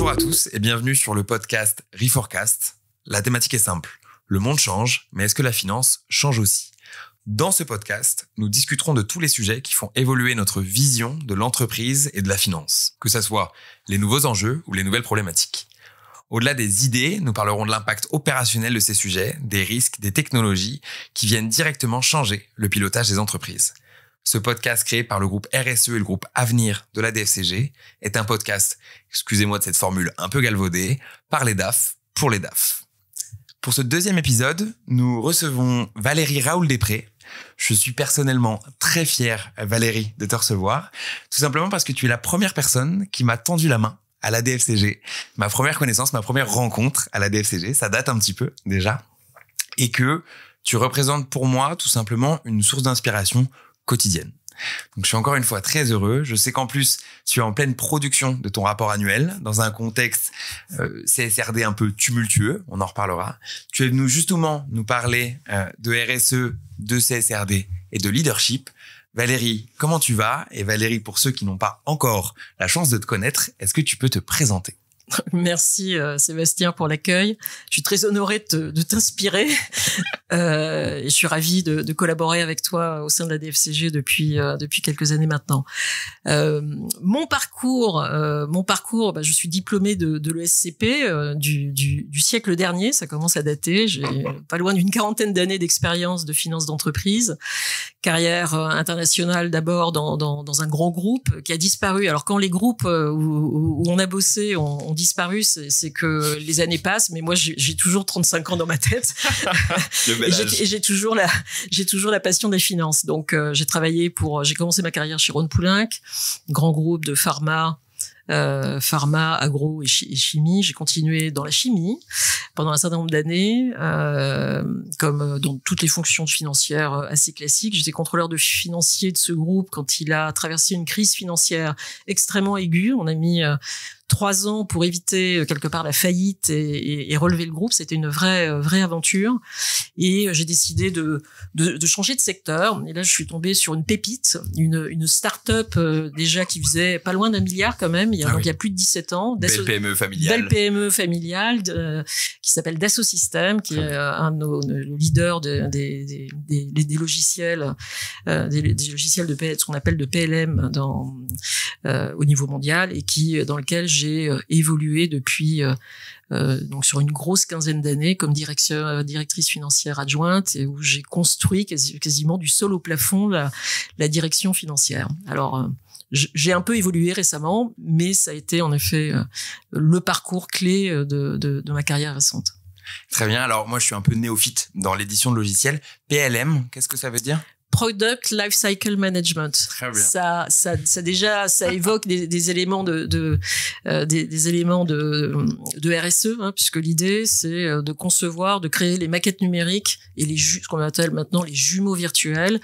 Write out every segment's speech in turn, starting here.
Bonjour à tous et bienvenue sur le podcast Reforecast. La thématique est simple. Le monde change, mais est-ce que la finance change aussi ? Dans ce podcast, nous discuterons de tous les sujets qui font évoluer notre vision de l'entreprise et de la finance, que ce soit les nouveaux enjeux ou les nouvelles problématiques. Au-delà des idées, nous parlerons de l'impact opérationnel de ces sujets, des risques, des technologies qui viennent directement changer le pilotage des entreprises. Ce podcast créé par le groupe RSE et le groupe Avenir de la DFCG est un podcast, excusez-moi de cette formule un peu galvaudée, par les DAF pour les DAF. Pour ce deuxième épisode, nous recevons Valérie Raoul-Després. Je suis personnellement très fier, Valérie, de te recevoir, tout simplement parce que tu es la première personne qui m'a tendu la main à la DFCG. Ma première connaissance, ma première rencontre à la DFCG, ça date un petit peu déjà, et que tu représentes pour moi tout simplement une source d'inspiration quotidienne. Donc, je suis encore une fois très heureux. Je sais qu'en plus, tu es en pleine production de ton rapport annuel dans un contexte CSRD un peu tumultueux. On en reparlera. Tu es venu justement nous parler de RSE, de CSRD et de leadership. Valérie, comment tu vas ? Et Valérie, pour ceux qui n'ont pas encore la chance de te connaître, est-ce que tu peux te présenter ? Merci Sébastien pour l'accueil. Je suis très honorée de t'inspirer. Et je suis ravie de collaborer avec toi au sein de la DFCG depuis quelques années maintenant. Mon parcours, je suis diplômée de l'ESCP du siècle dernier. Ça commence à dater. J'ai pas loin d'une quarantaine d'années d'expérience de finance d'entreprise. Carrière internationale d'abord dans un grand groupe qui a disparu. Alors quand les groupes où on a bossé ont disparu, c'est que les années passent, mais moi j'ai toujours 35 ans dans ma tête. et j'ai toujours la passion des finances. Donc j'ai commencé ma carrière chez Rhône Poulenc, grand groupe de pharma, agro et chimie. J'ai continué dans la chimie pendant un certain nombre d'années, comme dans toutes les fonctions financières assez classiques. J'étais contrôleur de financier de ce groupe quand il a traversé une crise financière extrêmement aiguë. On a mis 3 ans pour éviter quelque part la faillite et relever le groupe. C'était une vraie aventure. Et j'ai décidé de changer de secteur. Et là, je suis tombée sur une pépite, une start-up déjà qui faisait pas loin d'1 milliard quand même. Il y a plus de 17 ans. Belle PME familiale. Belle PME familiale qui s'appelle Dassault Systèmes, qui est un de nos leaders des logiciels, des logiciels de ce qu'on appelle de PLM au niveau mondial, et dans lequel j'ai évolué depuis donc sur une grosse quinzaine d'années comme directrice financière adjointe, et où j'ai construit quasiment du sol au plafond la direction financière. Alors j'ai un peu évolué récemment, mais ça a été en effet le parcours clé de ma carrière récente. Très bien. Alors moi, je suis un peu néophyte dans l'édition de logiciels. PLM, qu'est-ce que ça veut dire ? Product Lifecycle Management. Très bien. Ça évoque des éléments des éléments de RSE, hein, puisque l'idée c'est de concevoir, de créer les maquettes numériques et ce qu'on appelle maintenant les jumeaux virtuels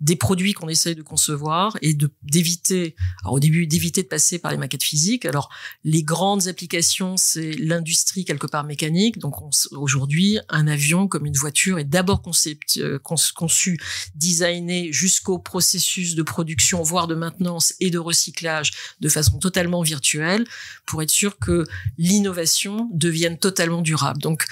des produits qu'on essaye de concevoir, et d'éviter de passer par les maquettes physiques. Alors les grandes applications, c'est l'industrie quelque part mécanique. Donc aujourd'hui, un avion comme une voiture est d'abord conçu, designé jusqu'au processus de production, voire de maintenance et de recyclage de façon totalement virtuelle, pour être sûr que l'innovation devienne totalement durable. Donc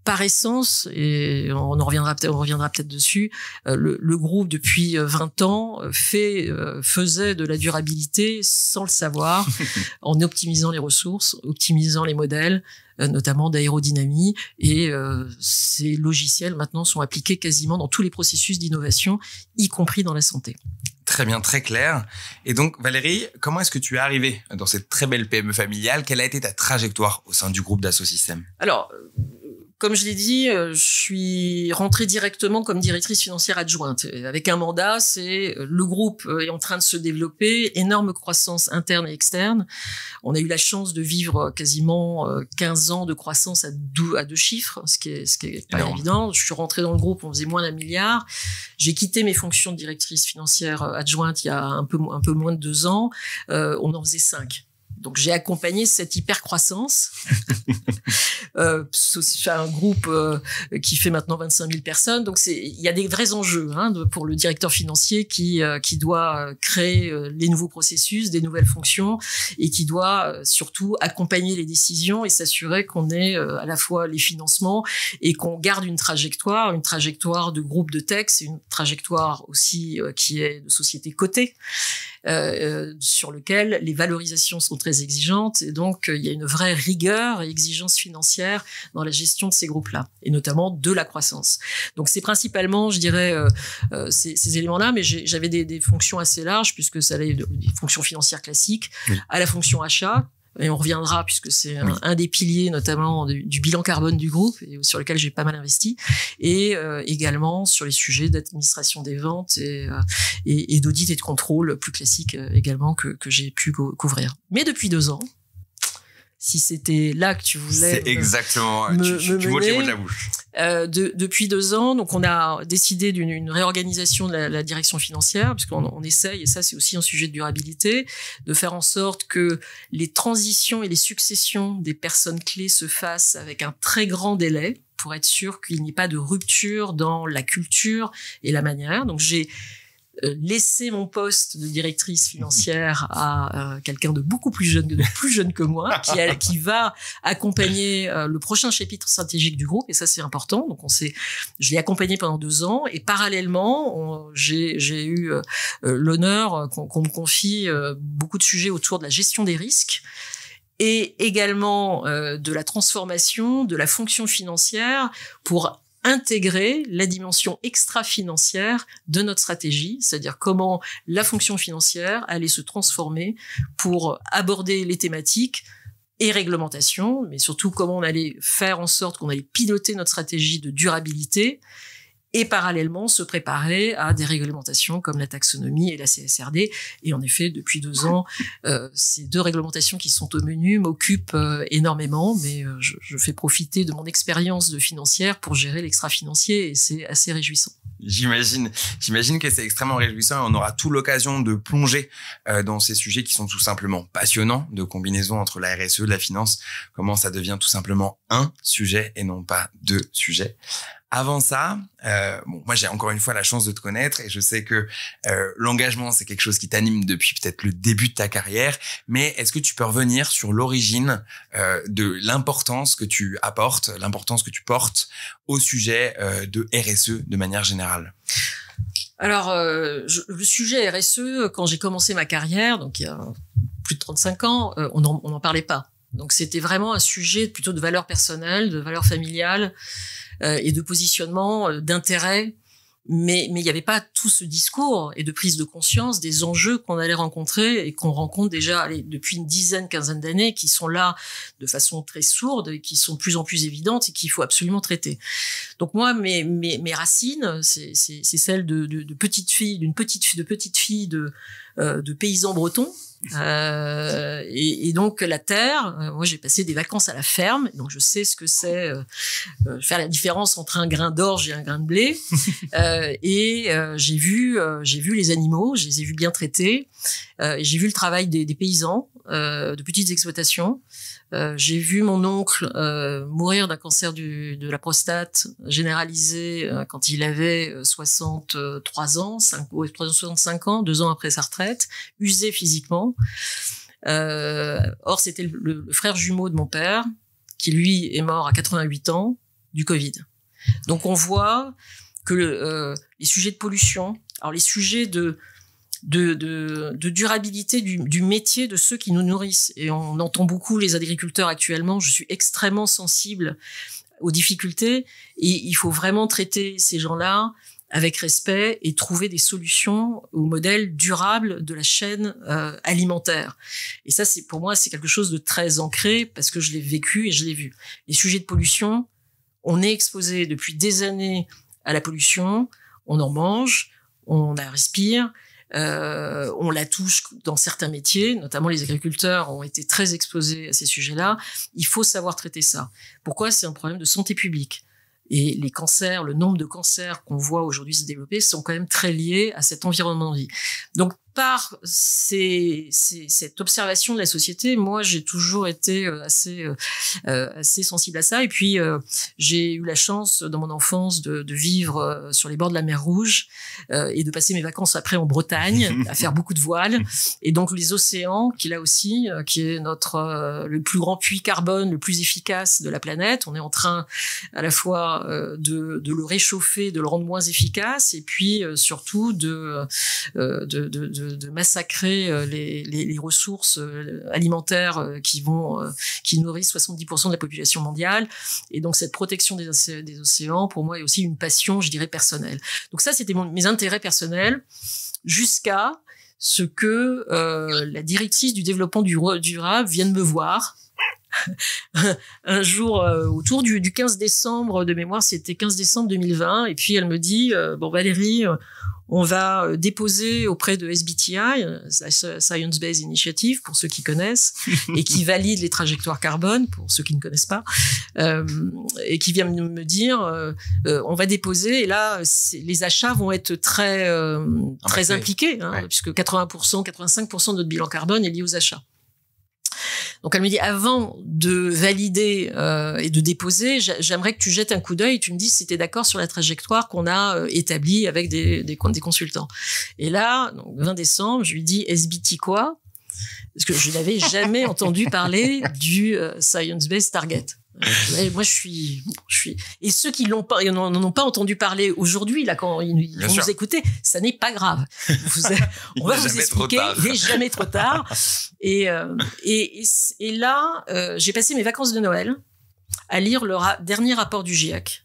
par essence, et on reviendra peut-être dessus, le groupe depuis 20 ans faisait de la durabilité sans le savoir, en optimisant les ressources, optimisant les modèles, notamment d'aérodynamie, et ces logiciels maintenant sont appliqués quasiment dans tous les processus d'innovation, y compris dans la santé. Très bien, très clair. Et donc, Valérie, comment est-ce que tu es arrivée dans cette très belle PME familiale ? Quelle a été ta trajectoire au sein du groupe Dassault Systèmes ? Alors, comme je l'ai dit, je suis rentrée directement comme directrice financière adjointe. Avec un mandat, le groupe est en train de se développer, énorme croissance interne et externe. On a eu la chance de vivre quasiment 15 ans de croissance à deux chiffres, ce qui est pas évident. Je suis rentrée dans le groupe, on faisait moins d'1 milliard. J'ai quitté mes fonctions de directrice financière adjointe il y a un peu moins de 2 ans. On en faisait 5. Donc j'ai accompagné cette hypercroissance. C'est un groupe qui fait maintenant 25 000 personnes. Donc il y a des vrais enjeux pour le directeur financier qui doit créer les nouveaux processus, des nouvelles fonctions et qui doit surtout accompagner les décisions et s'assurer qu'on ait à la fois les financements et qu'on garde une trajectoire de groupe de tech, c'est une trajectoire aussi qui est de société cotée. Sur lequel les valorisations sont très exigeantes et donc il y a une vraie rigueur et exigence financière dans la gestion de ces groupes-là et notamment de la croissance. Donc c'est principalement, je dirais, ces éléments-là, mais j'avais des fonctions assez larges puisque ça allait des fonctions financières classiques à la fonction achat. Et on reviendra puisque c'est un des piliers notamment du bilan carbone du groupe et sur lequel j'ai pas mal investi et également sur les sujets d'administration des ventes et d'audit et de contrôle plus classiques également que j'ai pu couvrir. Mais depuis 2 ans, si c'était là que tu voulais c'est exactement tu m'ôtes les mots de la bouche. Depuis 2 ans, donc on a décidé d'une réorganisation de la direction financière, puisqu'on essaye, et ça c'est aussi un sujet de durabilité, de faire en sorte que les transitions et les successions des personnes clés se fassent avec un très grand délai pour être sûr qu'il n'y ait pas de rupture dans la culture et la manière. Donc j'ai laisser mon poste de directrice financière à quelqu'un de beaucoup plus jeune que moi, qui va accompagner le prochain chapitre stratégique du groupe, et ça c'est important. Donc je l'ai accompagné pendant 2 ans, et parallèlement j'ai eu l'honneur qu'on me confie beaucoup de sujets autour de la gestion des risques et également de la transformation de la fonction financière pour intégrer la dimension extra-financière de notre stratégie, c'est-à-dire comment la fonction financière allait se transformer pour aborder les thématiques et réglementations, mais surtout comment on allait faire en sorte qu'on allait piloter notre stratégie de durabilité et parallèlement se préparer à des réglementations comme la taxonomie et la CSRD. Et en effet, depuis 2 ans, ces 2 réglementations qui sont au menu m'occupent énormément, mais je fais profiter de mon expérience de financière pour gérer l'extra-financier et c'est assez réjouissant. J'imagine que c'est extrêmement réjouissant et on aura tout l'occasion de plonger dans ces sujets qui sont tout simplement passionnants, de combinaison entre la RSE, la finance, comment ça devient tout simplement un sujet et non pas 2 sujets. Avant ça, moi j'ai encore une fois la chance de te connaître et je sais que l'engagement c'est quelque chose qui t'anime depuis peut-être le début de ta carrière, mais est-ce que tu peux revenir sur l'origine de l'importance que tu apportes, l'importance que tu portes au sujet de RSE de manière générale? Alors, le sujet RSE, quand j'ai commencé ma carrière, donc il y a plus de 35 ans, on n'en parlait pas. Donc c'était vraiment un sujet plutôt de valeur personnelle, de valeur familiale, et de positionnement, d'intérêt, mais il n'y avait pas tout ce discours et de prise de conscience des enjeux qu'on allait rencontrer et qu'on rencontre déjà depuis une quinzaine d'années, qui sont là de façon très sourde et qui sont de plus en plus évidentes et qu'il faut absolument traiter. Donc moi, mes racines, c'est celle de petite fille, de petite fille de paysans bretons. Et donc la terre, moi j'ai passé des vacances à la ferme, donc je sais ce que c'est faire la différence entre un grain d'orge et un grain de blé. J'ai vu les animaux, je les ai vus bien traités, j'ai vu le travail des paysans de petites exploitations. J'ai vu mon oncle mourir d'un cancer de la prostate généralisé quand il avait 63 ans, 65 ans, 2 ans après sa retraite, usé physiquement. Or, c'était le frère jumeau de mon père qui, lui, est mort à 88 ans du Covid. Donc, on voit que les sujets de pollution, alors les sujets de durabilité du métier de ceux qui nous nourrissent. Et on entend beaucoup les agriculteurs actuellement. Je suis extrêmement sensible aux difficultés et il faut vraiment traiter ces gens-là avec respect et trouver des solutions au modèle durable de la chaîne alimentaire. Et ça, pour moi, c'est quelque chose de très ancré parce que je l'ai vécu et je l'ai vu. Les sujets de pollution, on est exposé depuis des années à la pollution, on en mange, on la respire, on la touche dans certains métiers, notamment les agriculteurs ont été très exposés à ces sujets-là. Il faut savoir traiter ça. Pourquoi? C'est un problème de santé publique. Et les cancers, le nombre de cancers qu'on voit aujourd'hui se développer sont quand même très liés à cet environnement de vie. Donc, par cette observation de la société, moi, j'ai toujours été assez sensible à ça. Et puis, j'ai eu la chance, dans mon enfance, de vivre sur les bords de la mer Rouge et de passer mes vacances après en Bretagne, à faire beaucoup de voile. Et donc, les océans, qui là aussi, qui est le plus grand puits carbone, le plus efficace de la planète. On est en train, à la fois, de le réchauffer, de le rendre moins efficace, et puis, surtout, de massacrer les ressources alimentaires qui nourrissent 70% de la population mondiale. Et donc cette protection des océans, pour moi, est aussi une passion, je dirais, personnelle. Donc ça, c'était mes intérêts personnels, jusqu'à ce que la directrice du développement durable vienne me voir un jour autour du 15 décembre de mémoire, c'était 15 décembre 2020, et puis elle me dit bon Valérie, on va déposer auprès de SBTI, Science Based Initiative, pour ceux qui connaissent, et qui valide les trajectoires carbone, pour ceux qui ne connaissent pas, et qui vient me dire, on va déposer, et là, les achats vont être très impliqués, hein, puisque 80%, 85% de notre bilan carbone est lié aux achats. Donc elle me dit, avant de valider et de déposer, j'aimerais que tu jettes un coup d'œil et tu me dises si tu es d'accord sur la trajectoire qu'on a établie avec des consultants. Et là, donc, 20 décembre, je lui dis, SBT quoi? Parce que je n'avais jamais entendu parler du Science Based Target. Moi, je suis, et ceux qui n'en ont pas entendu parler aujourd'hui, là, quand ils vont nous écouter, ça n'est pas grave. On va vous expliquer. Il n'est jamais trop tard. Et là, j'ai passé mes vacances de Noël à lire le dernier rapport du GIEC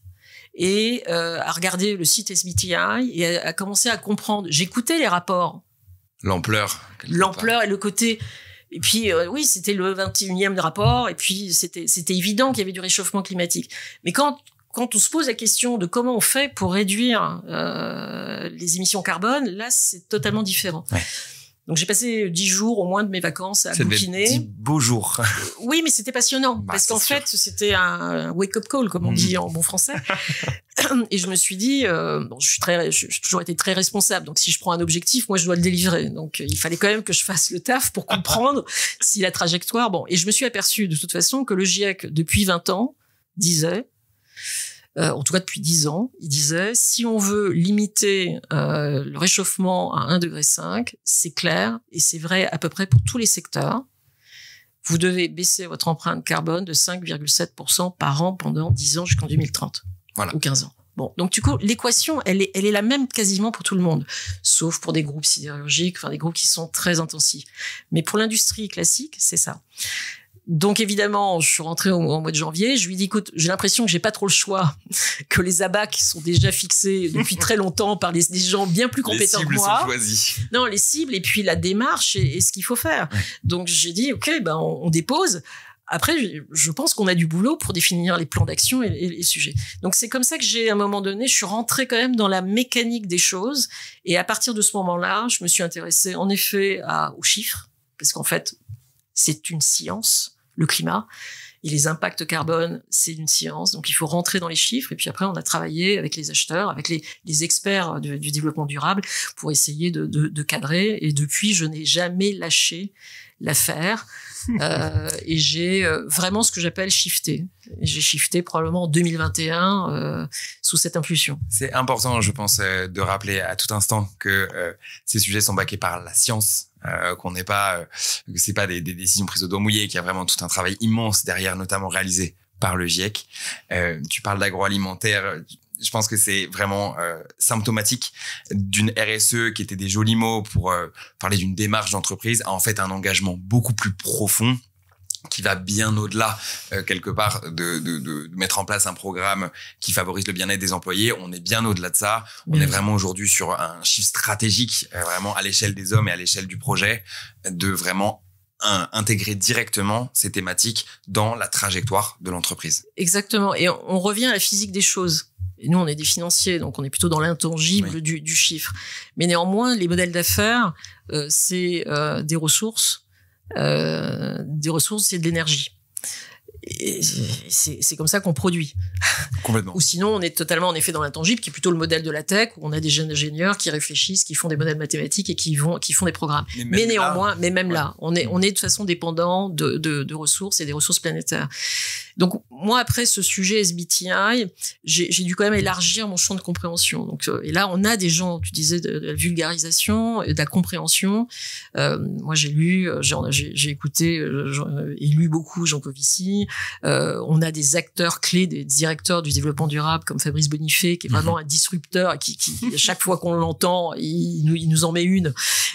et à regarder le site SBTI et à commencer à comprendre. J'écoutais les rapports. L'ampleur et le côté. Et puis, oui, c'était le 21e rapport, et puis c'était évident qu'il y avait du réchauffement climatique. Mais quand on se pose la question de comment on fait pour réduire les émissions carbone, là, c'est totalement différent. Ouais. Donc, j'ai passé 10 jours au moins de mes vacances à bouquiner. 10 beaux jours. Oui, mais c'était passionnant, parce qu'en fait, c'était un wake-up call, comme on dit en bon français. Et je me suis dit, j'ai toujours été très responsable. Donc, si je prends un objectif, moi, je dois le délivrer. Donc, il fallait quand même que je fasse le taf pour comprendre si la trajectoire, et je me suis aperçu de toute façon que le GIEC, depuis 20 ans, disait, en tout cas depuis 10 ans, il disait, si on veut limiter le réchauffement à 1,5 degré, c'est clair, et c'est vrai à peu près pour tous les secteurs, vous devez baisser votre empreinte carbone de 5,7% par an pendant 10 ans jusqu'en 2030. Voilà. Ou 15 ans. Bon, donc du coup, l'équation, elle est la même quasiment pour tout le monde, sauf pour des groupes sidérurgiques, enfin des groupes qui sont très intensifs. Mais pour l'industrie classique, c'est ça. Donc évidemment, je suis rentrée au mois de janvier, je lui dis, écoute, j'ai l'impression que j'ai pas trop le choix, que les ABAC sont déjà fixés depuis très longtemps par des gens bien plus compétents que moi. Les cibles sont choisies. Non, les cibles, et puis la démarche et ce qu'il faut faire. Ouais. Donc j'ai dit, ok, on dépose. Après, je pense qu'on a du boulot pour définir les plans d'action et les sujets. Donc, c'est comme ça que à un moment donné, je suis rentrée quand même dans la mécanique des choses. Et à partir de ce moment-là, je me suis intéressée, en effet, aux chiffres. Parce qu'en fait, c'est une science, le climat. Et les impacts carbone, c'est une science. Donc, il faut rentrer dans les chiffres. Et puis après, on a travaillé avec les acheteurs, avec les experts du développement durable pour essayer de cadrer. Et depuis, je n'ai jamais lâché l'affaire. Et j'ai vraiment ce que j'appelle shifté. J'ai shifté probablement en 2021 sous cette impulsion. C'est important, je pense, de rappeler à tout instant que ces sujets sont backés par la science, que c'est pas des décisions prises au doigt mouillé, qu'il y a vraiment tout un travail immense derrière, notamment réalisé par le GIEC. Tu parles d'agroalimentaire. Je pense que c'est vraiment symptomatique d'une RSE qui était des jolis mots pour parler d'une démarche d'entreprise à en fait un engagement beaucoup plus profond qui va bien au-delà quelque part de mettre en place un programme qui favorise le bien-être des employés. On est bien au-delà de ça. On est vraiment aujourd'hui sur un chiffre stratégique, vraiment à l'échelle des hommes et à l'échelle du projet, de vraiment intégrer directement ces thématiques dans la trajectoire de l'entreprise. Exactement. Et on revient à la physique des choses. Et nous, on est des financiers, donc on est plutôt dans l'intangible du chiffre. Mais néanmoins, les modèles d'affaires, c'est des ressources et de l'énergie. Et c'est comme ça qu'on produit. Complètement. Ou sinon, on est totalement en effet dans l'intangible, qui est plutôt le modèle de la tech, où on a des jeunes ingénieurs qui réfléchissent, qui font des modèles mathématiques et qui font des programmes. Mais néanmoins, là, on est de toute façon dépendant de ressources et des ressources planétaires. Donc moi, après ce sujet SBTI, j'ai dû quand même élargir mon champ de compréhension. Donc et là, on a des gens, tu disais, de la vulgarisation, de la compréhension. Moi, j'ai lu, j'ai écouté et lu beaucoup Jean Covici. On a des acteurs clés, des directeurs du développement durable comme Fabrice Bonifay, qui est vraiment un disrupteur, qui à chaque fois qu'on l'entend, il nous en met une.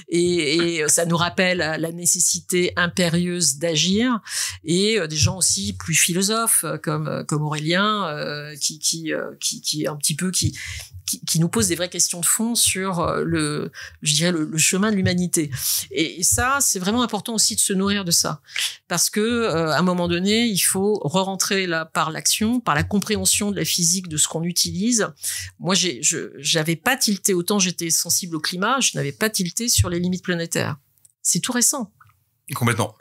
Et ça nous rappelle la nécessité impérieuse d'agir. Et des gens aussi plus philosophes comme Aurélien, qui un petit peu qui nous pose des vraies questions de fond sur le chemin de l'humanité. Et ça, c'est vraiment important aussi de se nourrir de ça, parce que à un moment donné, il faut re-rentrer là par l'action, par la compréhension de la physique de ce qu'on utilise. Moi, j'avais pas tilté autant, j'étais sensible au climat, je n'avais pas tilté sur les limites planétaires. C'est tout récent. Complètement.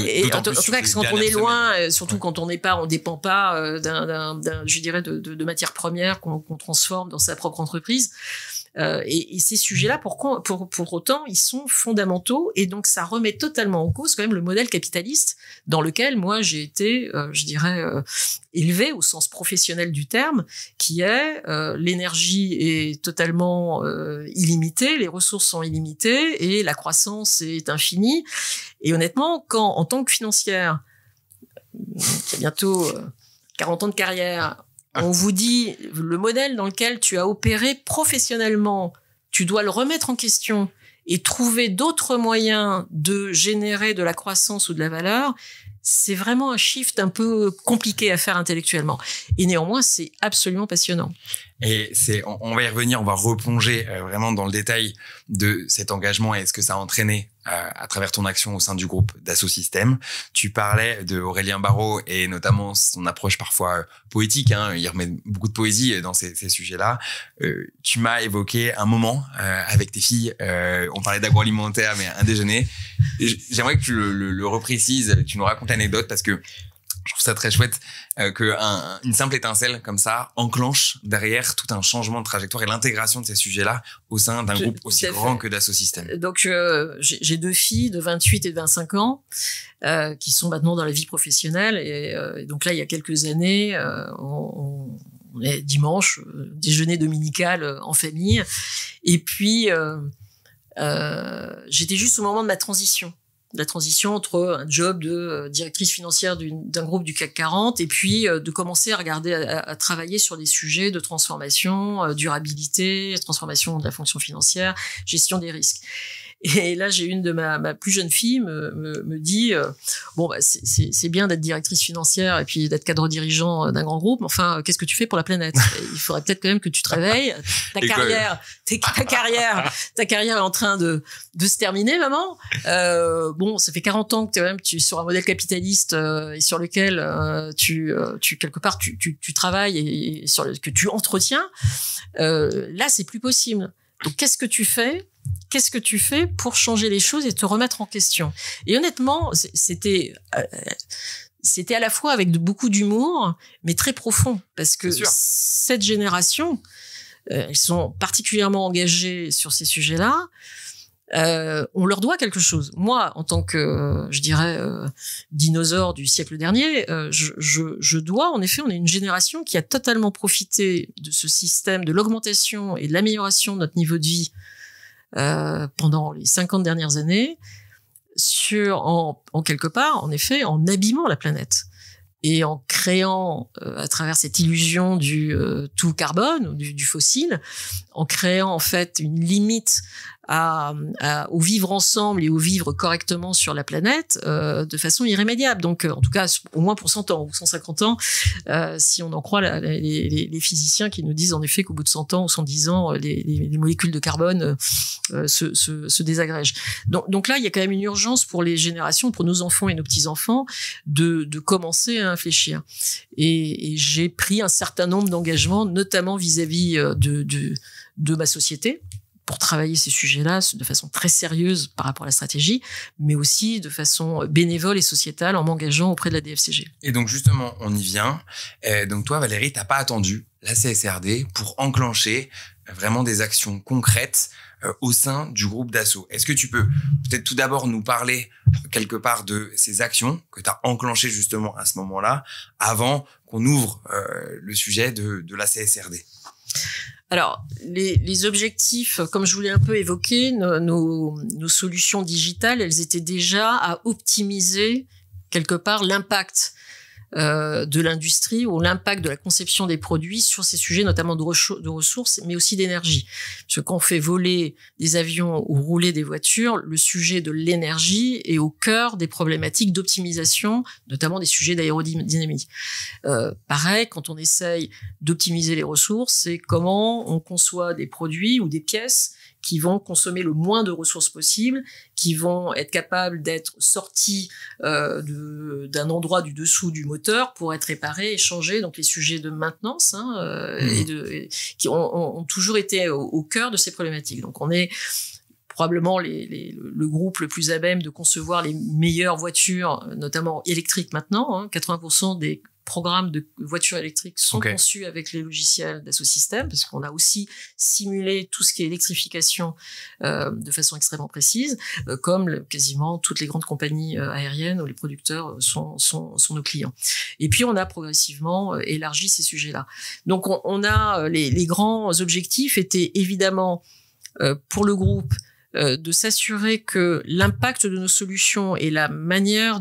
Et en tout cas, quand on est loin, surtout quand on dépend pas je dirais, de matières premières qu'on transforme dans sa propre entreprise. Et ces sujets-là, pour autant, ils sont fondamentaux, et donc ça remet totalement en cause quand même le modèle capitaliste dans lequel moi j'ai été, je dirais, élevé au sens professionnel du terme, qui est l'énergie est totalement illimitée, les ressources sont illimitées et la croissance est infinie. Et honnêtement, quand en tant que financière, qui a bientôt 40 ans de carrière, on vous dit le modèle dans lequel tu as opéré professionnellement, tu dois le remettre en question et trouver d'autres moyens de générer de la croissance ou de la valeur. C'est vraiment un shift un peu compliqué à faire intellectuellement. Et néanmoins, c'est absolument passionnant. Et on va y revenir, on va replonger vraiment dans le détail de cet engagement et ce que ça a entraîné à travers ton action au sein du groupe Dassault Systèmes. Tu parlais de Aurélien Barraud et notamment son approche parfois poétique, hein, il remet beaucoup de poésie dans ces sujets-là. Tu m'as évoqué un moment avec tes filles, on parlait d'agroalimentaire, mais un déjeuner. J'aimerais que tu le reprécises, tu nous racontes l'anecdote, parce que je trouve ça très chouette qu'une simple étincelle comme ça enclenche derrière tout un changement de trajectoire et l'intégration de ces sujets-là au sein d'un groupe aussi grand que Dassault Systèmes. Donc, j'ai deux filles de 28 et de 25 ans qui sont maintenant dans la vie professionnelle. Et donc là, il y a quelques années, on est dimanche, déjeuner dominical en famille. Et puis, j'étais juste au moment de ma transition. La transition entre un job de directrice financière d'un groupe du CAC 40 et puis de commencer à regarder, à travailler sur des sujets de transformation, durabilité, transformation de la fonction financière, gestion des risques. Et là, j'ai une de ma plus jeune fille me dit bon, bah, c'est bien d'être directrice financière et puis d'être cadre dirigeant d'un grand groupe, mais enfin, qu'est-ce que tu fais pour la planète? Il faudrait peut-être quand même que tu te réveilles. Ta carrière est en train de se terminer, maman. Bon, ça fait 40 ans que tu es sur un modèle capitaliste et sur lequel tu quelque part tu travailles et sur que tu entretiens. Là, c'est plus possible. Donc, qu'est-ce que tu fais pour changer les choses et te remettre en question? Et honnêtement, c'était à la fois avec beaucoup d'humour, mais très profond, parce que cette génération, elles sont particulièrement engagées sur ces sujets-là. On leur doit quelque chose. Moi, en tant que, je dirais, dinosaure du siècle dernier, je dois, en effet, on est une génération qui a totalement profité de ce système, de l'augmentation et de l'amélioration de notre niveau de vie pendant les 50 dernières années, en quelque part, en effet, en abîmant la planète et en créant, à travers cette illusion du tout carbone, du fossile, en créant en fait une limite au vivre ensemble et au vivre correctement sur la planète de façon irrémédiable. Donc, en tout cas, au moins pour 100 ans ou 150 ans, si on en croit les physiciens qui nous disent en effet qu'au bout de 100 ans ou 110 ans, les molécules de carbone se désagrègent. Donc là, il y a quand même une urgence pour les générations, pour nos enfants et nos petits-enfants, de commencer à réfléchir. Et j'ai pris un certain nombre d'engagements, notamment vis-à-vis de ma société, pour travailler ces sujets-là de façon très sérieuse par rapport à la stratégie, mais aussi de façon bénévole et sociétale en m'engageant auprès de la DFCG. Et donc justement, on y vient. Donc toi, Valérie, t'as pas attendu la CSRD pour enclencher vraiment des actions concrètes au sein du groupe Dassault. Est-ce que tu peux peut-être tout d'abord nous parler quelque part de ces actions que tu as enclenchées justement à ce moment-là, avant qu'on ouvre le sujet de la CSRD? Alors, les objectifs, comme je voulais un peu évoquer, nos solutions digitales, elles étaient déjà à optimiser quelque part l'impact de l'industrie ou l'impact de la conception des produits sur ces sujets, notamment de ressources, mais aussi d'énergie. Parce que quand on fait voler des avions ou rouler des voitures, le sujet de l'énergie est au cœur des problématiques d'optimisation, notamment des sujets d'aérodynamique. Pareil, quand on essaye d'optimiser les ressources, c'est comment on conçoit des produits ou des pièces qui vont consommer le moins de ressources possible, qui vont être capables d'être sortis d'un endroit du dessous du moteur pour être réparés et changés. Donc les sujets de maintenance qui ont toujours été au cœur de ces problématiques. Donc on est probablement le groupe le plus à même de concevoir les meilleures voitures, notamment électriques maintenant. 80% des programmes de voitures électriques sont conçus avec les logiciels Dassault Systèmes, parce qu'on a aussi simulé tout ce qui est électrification de façon extrêmement précise, comme quasiment toutes les grandes compagnies aériennes où les producteurs sont nos clients. Et puis on a progressivement élargi ces sujets-là. Donc on a les grands objectifs étaient évidemment pour le groupe de s'assurer que l'impact de nos solutions et la manière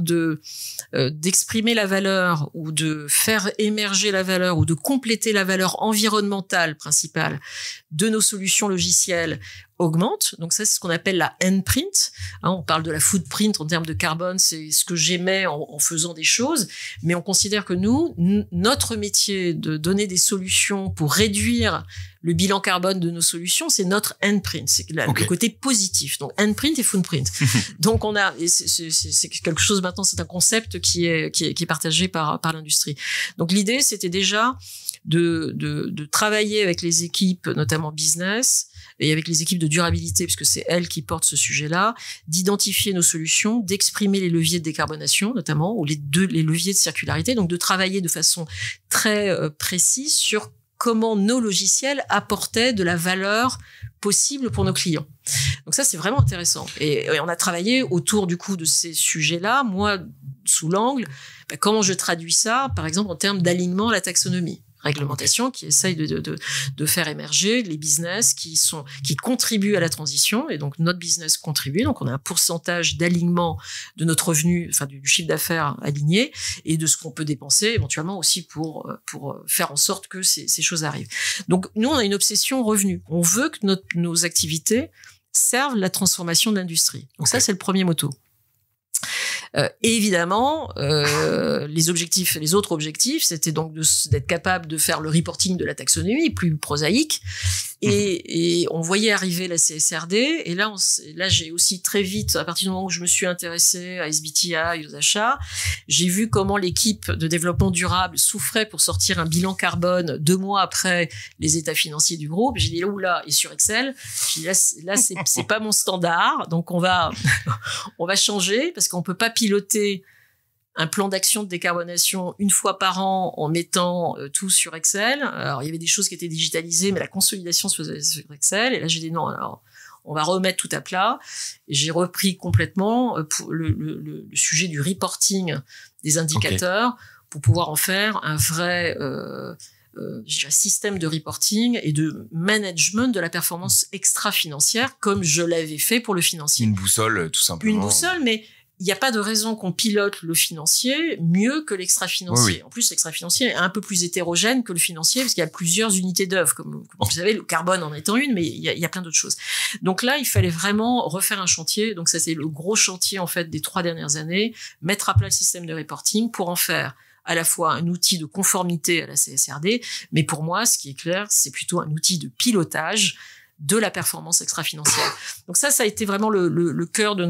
d'exprimer la valeur ou de faire émerger la valeur ou de compléter la valeur environnementale principale de nos solutions logicielles augmente. Donc ça, c'est ce qu'on appelle la handprint. On parle de la footprint en termes de carbone, c'est ce que j'émets en faisant des choses, mais on considère que notre métier de donner des solutions pour réduire le bilan carbone de nos solutions, c'est notre handprint, c'est le côté positif. Donc handprint et footprint. Donc c'est quelque chose maintenant, c'est un concept qui est partagé par l'industrie. Donc l'idée, c'était déjà de travailler avec les équipes, notamment business, et avec les équipes de durabilité, puisque c'est elles qui portent ce sujet-là, d'identifier nos solutions, d'exprimer les leviers de décarbonation, notamment, ou les leviers de circularité, donc de travailler de façon très précise sur comment nos logiciels apportaient de la valeur possible pour nos clients. Donc ça, c'est vraiment intéressant. Et on a travaillé autour du coup de ces sujets-là, moi, sous l'angle, comment je traduis ça, par exemple, en termes d'alignement à la taxonomie. Réglementation qui essaye de faire émerger les business qui contribuent à la transition, et donc notre business contribue, donc on a un pourcentage d'alignement de notre revenu, enfin du chiffre d'affaires aligné, et de ce qu'on peut dépenser éventuellement aussi pour faire en sorte que ces choses arrivent. Donc nous, on a une obsession revenu. On veut que nos activités servent la transformation de l'industrie. Donc ça, c'est le premier motto. Et évidemment, les autres objectifs, c'était donc d'être capable de faire le reporting de la taxonomie, plus prosaïque. Et on voyait arriver la CSRD. Et là, j'ai aussi très vite, à partir du moment où je me suis intéressée à SBTi, aux achats, j'ai vu comment l'équipe de développement durable souffrait pour sortir un bilan carbone 2 mois après les états financiers du groupe. J'ai dit, oula, et sur Excel, j'ai dit, là, c'est pas mon standard. Donc, on va changer parce qu'on peut pas piloter un plan d'action de décarbonation une fois par an en mettant tout sur Excel. Alors, il y avait des choses qui étaient digitalisées, mais la consolidation se faisait sur Excel. Et là, j'ai dit non, alors, on va remettre tout à plat. Et j'ai repris complètement pour le sujet du reporting des indicateurs pour pouvoir en faire un vrai système de reporting et de management de la performance extra-financière, comme je l'avais fait pour le financier. Une boussole, tout simplement. Une boussole, mais il n'y a pas de raison qu'on pilote le financier mieux que l'extra-financier. Oui. En plus, l'extra-financier est un peu plus hétérogène que le financier, parce qu'il y a plusieurs unités d'œuvre, comme vous savez, le carbone en étant une, mais il y a plein d'autres choses. Donc là, il fallait vraiment refaire un chantier. Donc ça, c'est le gros chantier, en fait, des 3 dernières années. Mettre à plat le système de reporting pour en faire à la fois un outil de conformité à la CSRD, mais pour moi, ce qui est clair, c'est plutôt un outil de pilotage de la performance extra-financière. Donc ça a été vraiment le cœur de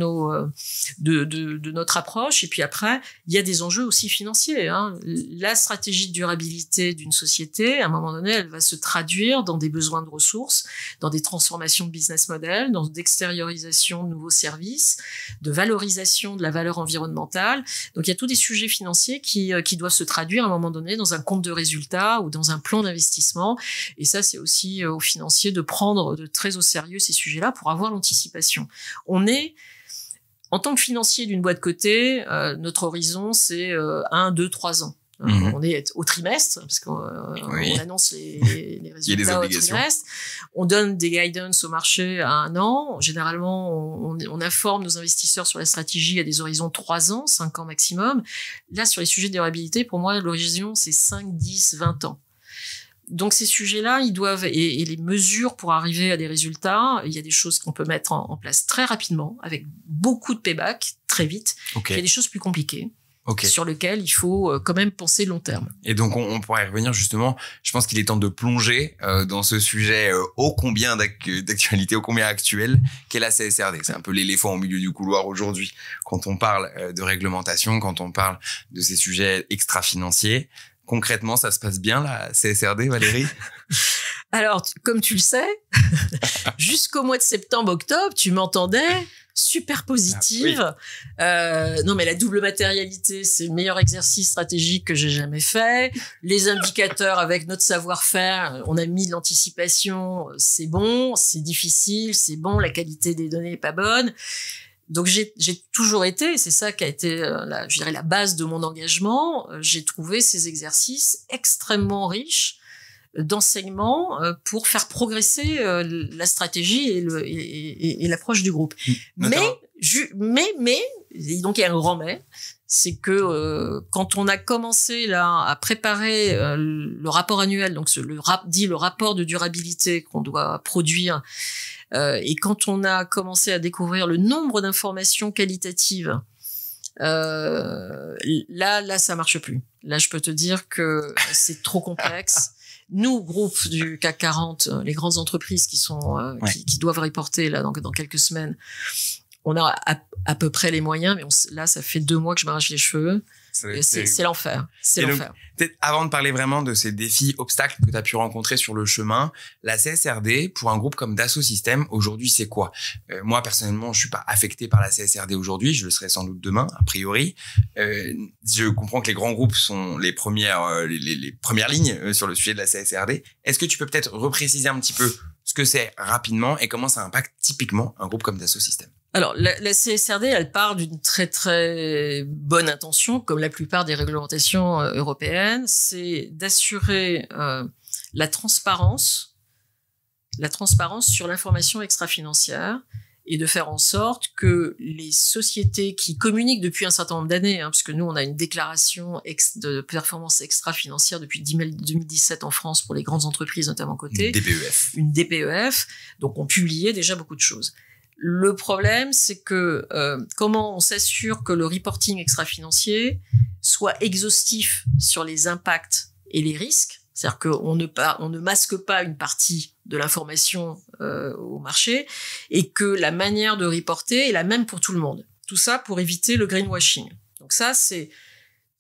de notre approche. Et puis après, il y a des enjeux aussi financiers, hein. La stratégie de durabilité d'une société, à un moment donné, elle va se traduire dans des besoins de ressources, dans des transformations de business model, dans d'extériorisation de nouveaux services, de valorisation de la valeur environnementale. Donc il y a tous des sujets financiers qui doivent se traduire à un moment donné dans un compte de résultat ou dans un plan d'investissement. Et ça, c'est aussi aux financiers de prendre de très au sérieux ces sujets-là pour avoir l'anticipation. On est, en tant que financier d'une boîte cotée, notre horizon, c'est 1, 2, 3 ans. On est au trimestre, parce qu'on on annonce les résultats au trimestre. On donne des guidance au marché à 1 an. Généralement, on informe nos investisseurs sur la stratégie à des horizons 3 ans, 5 ans maximum. Là, sur les sujets de durabilité, pour moi, l'horizon, c'est 5, 10, 20 ans. Donc ces sujets-là, ils doivent, et les mesures pour arriver à des résultats, il y a des choses qu'on peut mettre en place très rapidement, avec beaucoup de payback, très vite. Il y a des choses plus compliquées. Sur lesquelles il faut quand même penser long terme. Et donc, on pourrait y revenir justement. Je pense qu'il est temps de plonger dans ce sujet ô combien d'actualité, ô combien actuel, qu'est la CSRD. C'est un peu l'éléphant au milieu du couloir aujourd'hui quand on parle de réglementation, quand on parle de ces sujets extra-financiers. Concrètement, ça se passe bien, la CSRD, Valérie? Alors, comme tu le sais, jusqu'au mois de septembre-octobre, tu m'entendais super positive. Non, mais la double matérialité, c'est le meilleur exercice stratégique que j'ai jamais fait. Les indicateurs avec notre savoir-faire, on a mis de l'anticipation, c'est bon, c'est difficile, c'est bon, la qualité des données est pas bonne. Donc j'ai toujours été, c'est ça qui a été je dirais la base de mon engagement, j'ai trouvé ces exercices extrêmement riches d'enseignement pour faire progresser la stratégie et l'approche du groupe. Mais et donc il y a un grand mais, c'est que quand on a commencé là à préparer le rapport annuel, donc le rapport de durabilité qu'on doit produire, et quand on a commencé à découvrir le nombre d'informations qualitatives, là ça marche plus. Là je peux te dire que c'est trop complexe. Nous, groupe du CAC 40, les grandes entreprises qui sont qui doivent reporter là dans quelques semaines, on a à peu près les moyens, mais là ça fait 2 mois que je m'arrache les cheveux. C'est l'enfer. C'est l'enfer. Peut-être avant de parler vraiment de ces défis, obstacles que tu as pu rencontrer sur le chemin, la CSRD, pour un groupe comme Dassault Systèmes, aujourd'hui, c'est quoi? Moi, personnellement, je suis pas affecté par la CSRD aujourd'hui. Je le serai sans doute demain, a priori. Je comprends que les grands groupes sont les premières lignes sur le sujet de la CSRD. Est-ce que tu peux peut-être repréciser un petit peu ce que c'est rapidement et comment ça impacte typiquement un groupe comme Dassault Systèmes? Alors, la CSRD, elle part d'une très très bonne intention, comme la plupart des réglementations européennes, c'est d'assurer la transparence sur l'information extra-financière et de faire en sorte que les sociétés qui communiquent depuis un certain nombre d'années, parce que nous, on a une déclaration de performance extra-financière depuis 2017 en France pour les grandes entreprises, notamment cotées. Une DPEF. Donc, on publiait déjà beaucoup de choses. Le problème, c'est que comment on s'assure que le reporting extra-financier soit exhaustif sur les impacts et les risques, c'est-à-dire qu'on ne masque pas une partie de l'information au marché et que la manière de reporter est la même pour tout le monde. Tout ça pour éviter le greenwashing. Donc ça,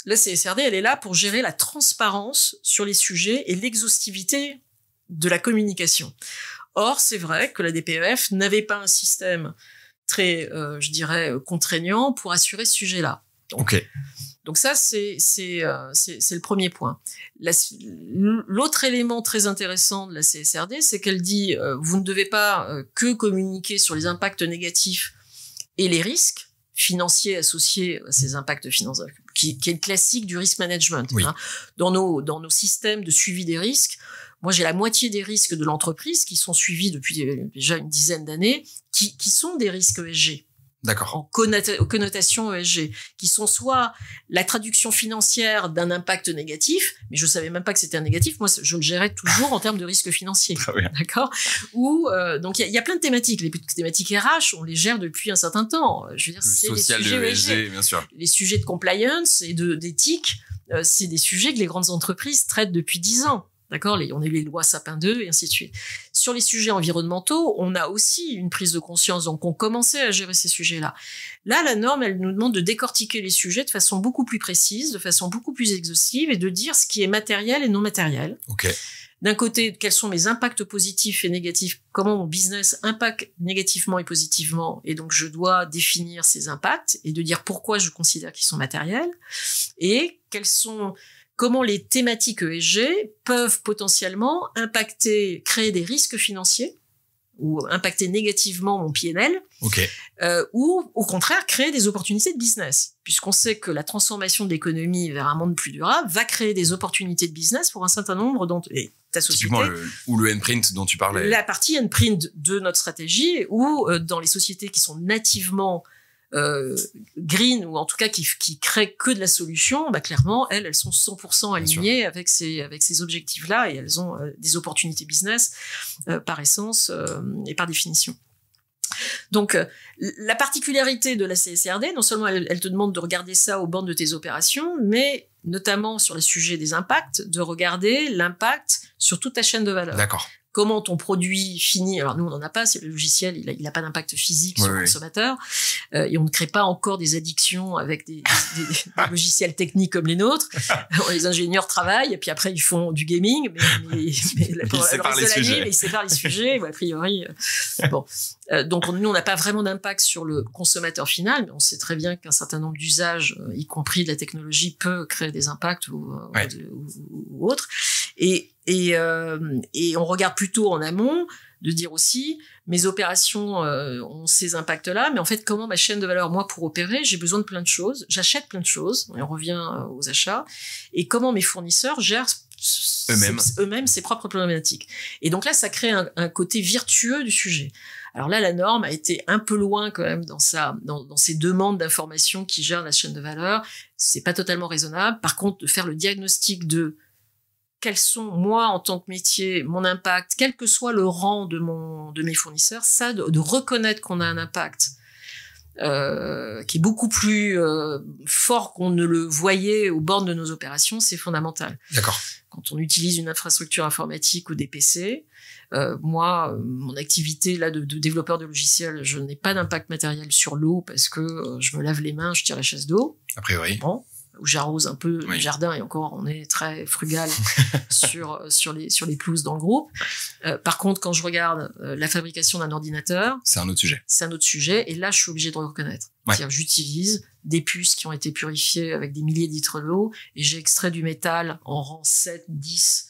la CSRD, elle est là pour gérer la transparence sur les sujets et l'exhaustivité de la communication. Or, c'est vrai que la DPEF n'avait pas un système très, je dirais, contraignant pour assurer ce sujet-là. Donc ça, c'est le premier point. L'autre élément très intéressant de la CSRD, c'est qu'elle dit vous ne devez pas que communiquer sur les impacts négatifs et les risques financiers associés à ces impacts financiers, qui est le classique du risk management. Oui. Dans nos systèmes de suivi des risques, moi, j'ai la moitié des risques de l'entreprise qui sont suivis depuis déjà une dizaine d'années, qui sont des risques ESG. D'accord. En connotation ESG, qui sont soit la traduction financière d'un impact négatif, mais je savais même pas que c'était un négatif. Moi, je le gérais toujours en termes de risque financier. Très bien. D'accord. Ou donc il y a plein de thématiques. Les thématiques RH, on les gère depuis un certain temps. Je veux dire, c'est les sujets de ESG, bien sûr. Les sujets de compliance et d'éthique, c'est des sujets que les grandes entreprises traitent depuis 10 ans. D'accord, on a eu les lois Sapin 2 et ainsi de suite. sur les sujets environnementaux, on a aussi une prise de conscience, donc on commençait à gérer ces sujets-là. Là, la norme, elle nous demande de décortiquer les sujets de façon beaucoup plus précise, de façon beaucoup plus exhaustive, et de dire ce qui est matériel et non matériel. Ok. D'un côté, quels sont mes impacts positifs et négatifs, comment mon business impacte négativement et positivement, et donc je dois définir ces impacts et de dire pourquoi je considère qu'ils sont matériels, et comment les thématiques ESG peuvent potentiellement impacter, créer des risques financiers ou impacter négativement mon PNL, ou au contraire créer des opportunités de business, puisqu'on sait que la transformation de l'économie vers un monde plus durable va créer des opportunités de business pour un certain nombre et ta société. Typiquement le Nprint dont tu parlais. La partie Nprint de notre stratégie, ou dans les sociétés qui sont nativement green, ou en tout cas qui créent que de la solution, clairement elles sont 100% alignées avec ces objectifs-là, et elles ont des opportunités business par essence et par définition. Donc la particularité de la CSRD, non seulement elle te demande de regarder ça aux bornes de tes opérations, mais notamment sur les sujets des impacts, de regarder l'impact sur toute ta chaîne de valeur. D'accord. Comment ton produit finit, alors nous on n'en a pas, c'est le logiciel, il a pas d'impact physique sur le consommateur, et on ne crée pas encore des addictions avec des logiciels techniques comme les nôtres. Les ingénieurs travaillent, et puis après ils font du gaming, mais pour le reste de l'année, ils séparent les sujets, a priori. Bon, donc nous on n'a pas vraiment d'impact sur le consommateur final, mais on sait très bien qu'un certain nombre d'usages, y compris de la technologie, peut créer des impacts ou autres. Et on regarde plutôt en amont de dire aussi, mes opérations ont ces impacts-là, mais en fait, comment ma chaîne de valeur, moi, pour opérer, j'ai besoin de plein de choses, j'achète plein de choses, et on revient aux achats, et comment mes fournisseurs gèrent eux-mêmes ses propres problématiques. Et donc là, ça crée un côté vertueux du sujet. Alors là, la norme a été un peu loin quand même dans ses demandes d'informations qui gèrent la chaîne de valeur. C'est pas totalement raisonnable. Par contre, de faire le diagnostic de quels sont, moi, en tant que métier, mon impact, quel que soit le rang de mes fournisseurs, ça, de reconnaître qu'on a un impact qui est beaucoup plus fort qu'on ne le voyait au bord de nos opérations, c'est fondamental. D'accord. Quand on utilise une infrastructure informatique ou des PC, moi, mon activité là de développeur de logiciels, je n'ai pas d'impact matériel sur l'eau parce que je me lave les mains, je tire la chasse d'eau. A priori. Bon. Où j'arrose un peu le jardin, et encore on est très frugal sur les pelouses dans le groupe. Par contre, quand je regarde la fabrication d'un ordinateur, c'est un autre sujet, et là je suis obligé de le reconnaître. C'est-à-dire j'utilise des puces qui ont été purifiées avec des milliers de litres d'eau, et j'ai extrait du métal en rang 7, 10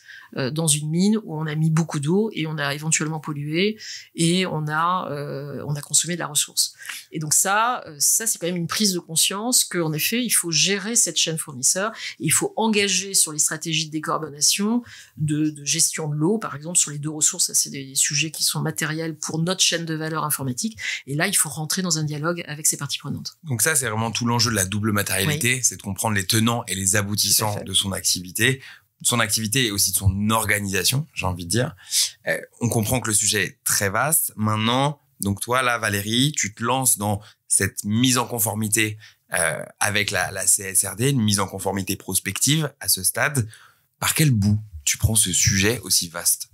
dans une mine où on a mis beaucoup d'eau et on a éventuellement pollué, et on a consommé de la ressource. Et donc ça c'est quand même une prise de conscience qu'en effet il faut gérer cette chaîne fournisseur, et il faut engager sur les stratégies de décarbonation, de gestion de l'eau par exemple, sur les deux ressources. Ça, c'est des sujets qui sont matériels pour notre chaîne de valeur informatique, et là il faut rentrer dans un dialogue avec ces parties prenantes. Donc ça, c'est vraiment tout l'enjeu de la double matérialité, c'est de comprendre les tenants et les aboutissants de son activité et aussi de son organisation, j'ai envie de dire. On comprend que le sujet est très vaste. Maintenant, donc toi, là, Valérie, tu te lances dans cette mise en conformité avec la CSRD, une mise en conformité prospective à ce stade. Par quel bout tu prends ce sujet aussi vaste ?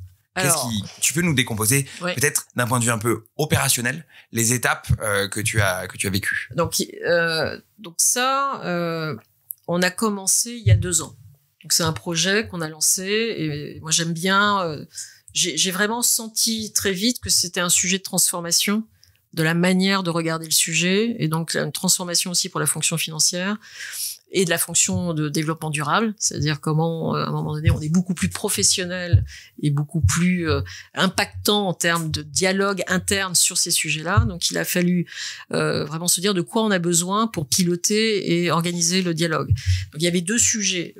Tu peux nous décomposer peut-être d'un point de vue un peu opérationnel les étapes que tu as vécues. Donc ça, on a commencé il y a 2 ans. Donc c'est un projet qu'on a lancé, et moi j'aime bien. J'ai vraiment senti très vite que c'était un sujet de transformation de la manière de regarder le sujet, et donc une transformation aussi pour la fonction financière et de la fonction de développement durable, c'est-à-dire comment, à un moment donné, on est beaucoup plus professionnel et beaucoup plus impactant en termes de dialogue interne sur ces sujets-là. Donc, il a fallu vraiment se dire de quoi on a besoin pour piloter et organiser le dialogue. Donc, il y avait 2 sujets.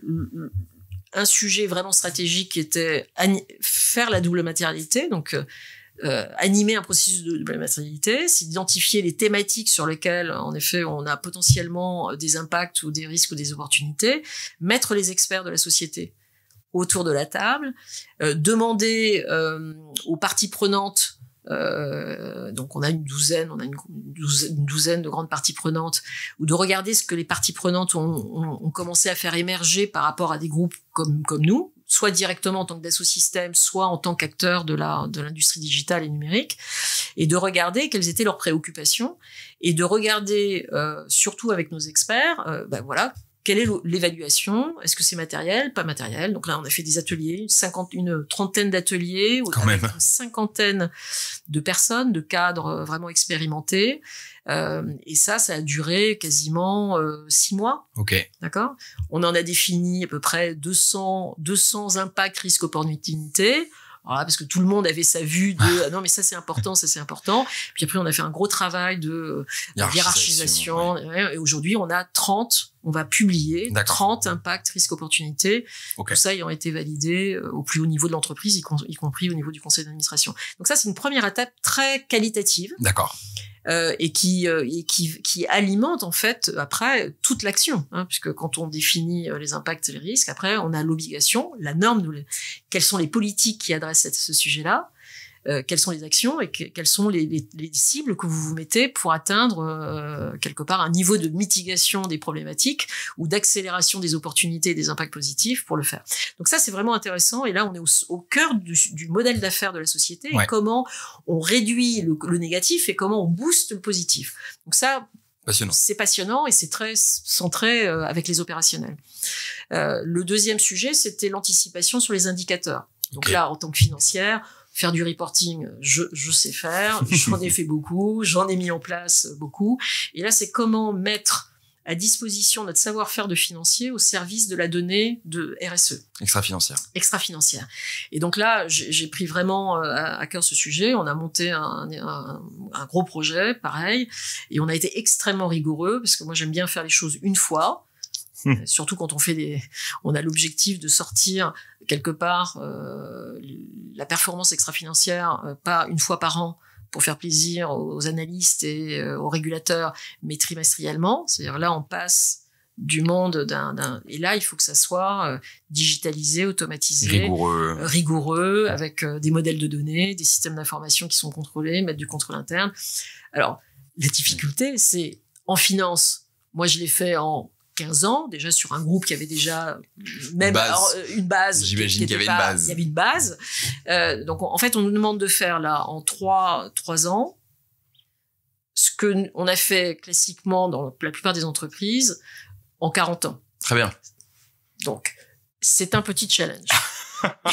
Un sujet vraiment stratégique qui était faire la double matérialité, donc animer un processus de double matérialité, s'identifier les thématiques sur lesquelles, en effet, on a potentiellement des impacts ou des risques ou des opportunités, mettre les experts de la société autour de la table, demander aux parties prenantes, donc on a une douzaine de grandes parties prenantes, ou de regarder ce que les parties prenantes ont commencé à faire émerger par rapport à des groupes comme nous, soit directement en tant que Dassault Systèmes, soit en tant qu'acteur de l'industrie digitale et numérique, et de regarder quelles étaient leurs préoccupations, et de regarder, surtout avec nos experts, voilà, quelle est l'évaluation? Est-ce que c'est matériel, pas matériel? Donc là, on a fait des ateliers, une trentaine d'ateliers, avec une cinquantaine de personnes, de cadres vraiment expérimentés. Et ça a duré quasiment 6 mois. Ok. D'accord? On en a défini à peu près 200 impacts, risques, opportunités. Voilà, parce que tout le monde avait sa vue de non mais ça c'est important, ça c'est important. Puis après on a fait un gros travail de hiérarchisation. Ouais. Et aujourd'hui on va publier 30 impacts, risques, opportunités. Okay. Tout ça ayant été validé au plus haut niveau de l'entreprise, y compris au niveau du conseil d'administration. Donc ça c'est une première étape très qualitative. D'accord. Et qui alimente en fait après toute l'action, puisque quand on définit les impacts et les risques, après on a l'obligation, la norme, quelles sont les politiques qui adressent ce sujet-là, quelles sont les actions et quelles sont les cibles que vous vous mettez pour atteindre quelque part un niveau de mitigation des problématiques ou d'accélération des opportunités et des impacts positifs pour le faire. Donc ça c'est vraiment intéressant, et là on est au cœur du modèle d'affaires de la société, et comment on réduit le négatif et comment on booste le positif. Donc ça c'est passionnant et c'est très centré avec les opérationnels. Le deuxième sujet, c'était l'anticipation sur les indicateurs. Donc là, en tant que financière, faire du reporting, je sais faire, j'en ai fait beaucoup, j'en ai mis en place beaucoup. Et là, c'est comment mettre à disposition notre savoir-faire de financier au service de la donnée de RSE. Extra-financière. Et donc là, j'ai pris vraiment à cœur ce sujet. On a monté un gros projet, pareil, et on a été extrêmement rigoureux, parce que moi, j'aime bien faire les choses une fois. Surtout quand on a l'objectif de sortir quelque part la performance extra-financière, pas une fois par an pour faire plaisir aux analystes et aux régulateurs, mais trimestriellement. C'est-à-dire là, on passe du monde et là, il faut que ça soit digitalisé, automatisé, rigoureux, avec des modèles de données, des systèmes d'information qui sont contrôlés, mettre du contrôle interne. Alors, la difficulté, c'est en finance. Moi, je l'ai fait en 15 ans, déjà sur un groupe qui avait déjà une base. J'imagine qu'il y avait une base. Il y avait une base. Donc, en fait, on nous demande de faire là, en 3 ans, ce que on a fait classiquement dans la plupart des entreprises en 40 ans. Très bien. Donc, c'est un petit challenge.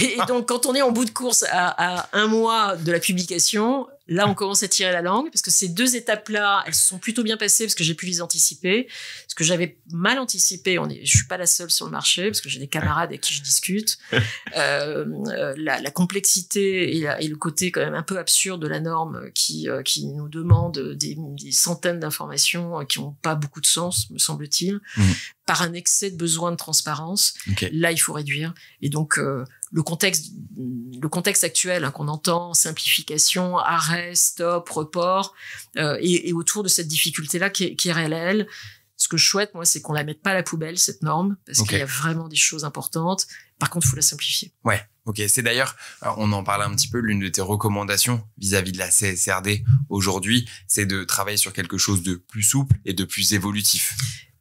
Et donc, quand on est en bout de course à 1 mois de la publication, là, on commence à tirer la langue, parce que ces 2 étapes-là, elles se sont plutôt bien passées parce que j'ai pu les anticiper. Ce que j'avais mal anticipé, je suis pas la seule sur le marché, parce que j'ai des camarades avec qui je discute. La complexité et le côté quand même un peu absurde de la norme qui nous demande des centaines d'informations qui ont pas beaucoup de sens, me semble-t-il, par un excès de besoin de transparence. Là, il faut réduire. Et donc, le contexte actuel qu'on entend, simplification, arrêt, stop, report, et autour de cette difficulté-là qui est réelle. Ce que je souhaite, moi, c'est qu'on la mette pas à la poubelle, cette norme, parce qu'il y a vraiment des choses importantes. Par contre, il faut la simplifier. Ouais. Ok. C'est d'ailleurs, on en parlait un petit peu, l'une de tes recommandations vis-à-vis de la CSRD aujourd'hui, c'est de travailler sur quelque chose de plus souple et de plus évolutif.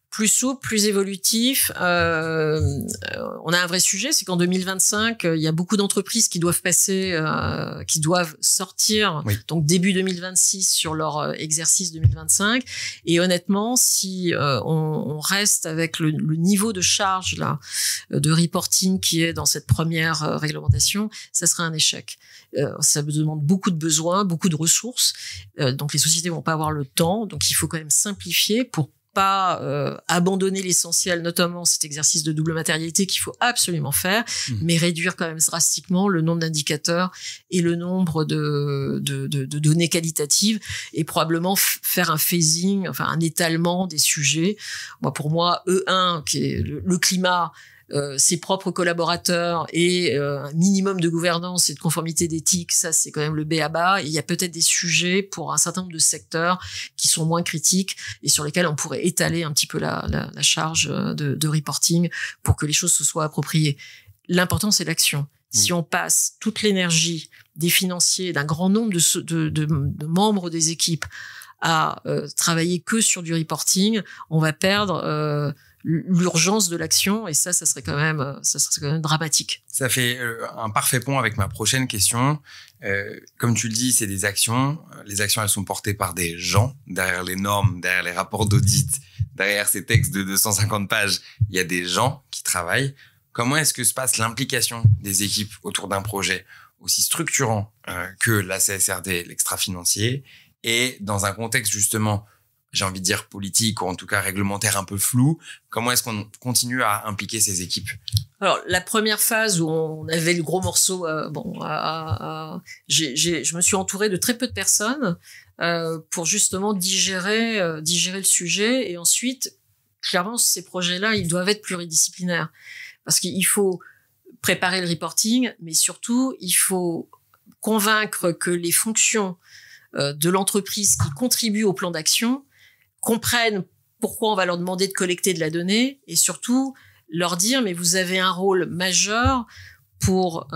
Plus souple, plus évolutif. On a un vrai sujet, c'est qu'en 2025, il y a beaucoup d'entreprises qui doivent qui doivent sortir, donc début 2026 sur leur exercice 2025. Et honnêtement, si on reste avec le niveau de charge là de reporting qui est dans cette première réglementation, ça serait un échec. Ça demande beaucoup de besoins, beaucoup de ressources. Donc les sociétés vont pas avoir le temps. Donc il faut quand même simplifier pour pas abandonner l'essentiel, notamment cet exercice de double matérialité qu'il faut absolument faire, mais réduire quand même drastiquement le nombre d'indicateurs et le nombre de données qualitatives, et probablement faire un phasing, enfin un étalement des sujets. Pour moi, E1, qui est le climat, ses propres collaborateurs et un minimum de gouvernance et de conformité d'éthique, ça c'est quand même le b.a.-ba. Et il y a peut-être des sujets pour un certain nombre de secteurs qui sont moins critiques et sur lesquels on pourrait étaler un petit peu la charge de reporting pour que les choses se soient appropriées. L'important c'est l'action. Si on passe toute l'énergie des financiers, d'un grand nombre de membres des équipes à travailler que sur du reporting, on va perdre l'urgence de l'action, et ça serait quand même dramatique. Ça fait un parfait pont avec ma prochaine question. Comme tu le dis, c'est des actions. Les actions, elles sont portées par des gens. Derrière les normes, derrière les rapports d'audit, derrière ces textes de 250 pages, il y a des gens qui travaillent. Comment est-ce que se passe l'implication des équipes autour d'un projet aussi structurant que la CSRD, l'extra-financier, et dans un contexte justement, j'ai envie de dire politique, ou en tout cas réglementaire un peu flou, comment est-ce qu'on continue à impliquer ces équipes? Alors, la première phase où on avait le gros morceau, je me suis entourée de très peu de personnes pour justement digérer le sujet. Et ensuite, clairement, ces projets-là, ils doivent être pluridisciplinaires. Parce qu'il faut préparer le reporting, mais surtout, il faut convaincre que les fonctions de l'entreprise qui contribuent au plan d'action comprennent pourquoi on va leur demander de collecter de la donnée, et surtout leur dire mais vous avez un rôle majeur pour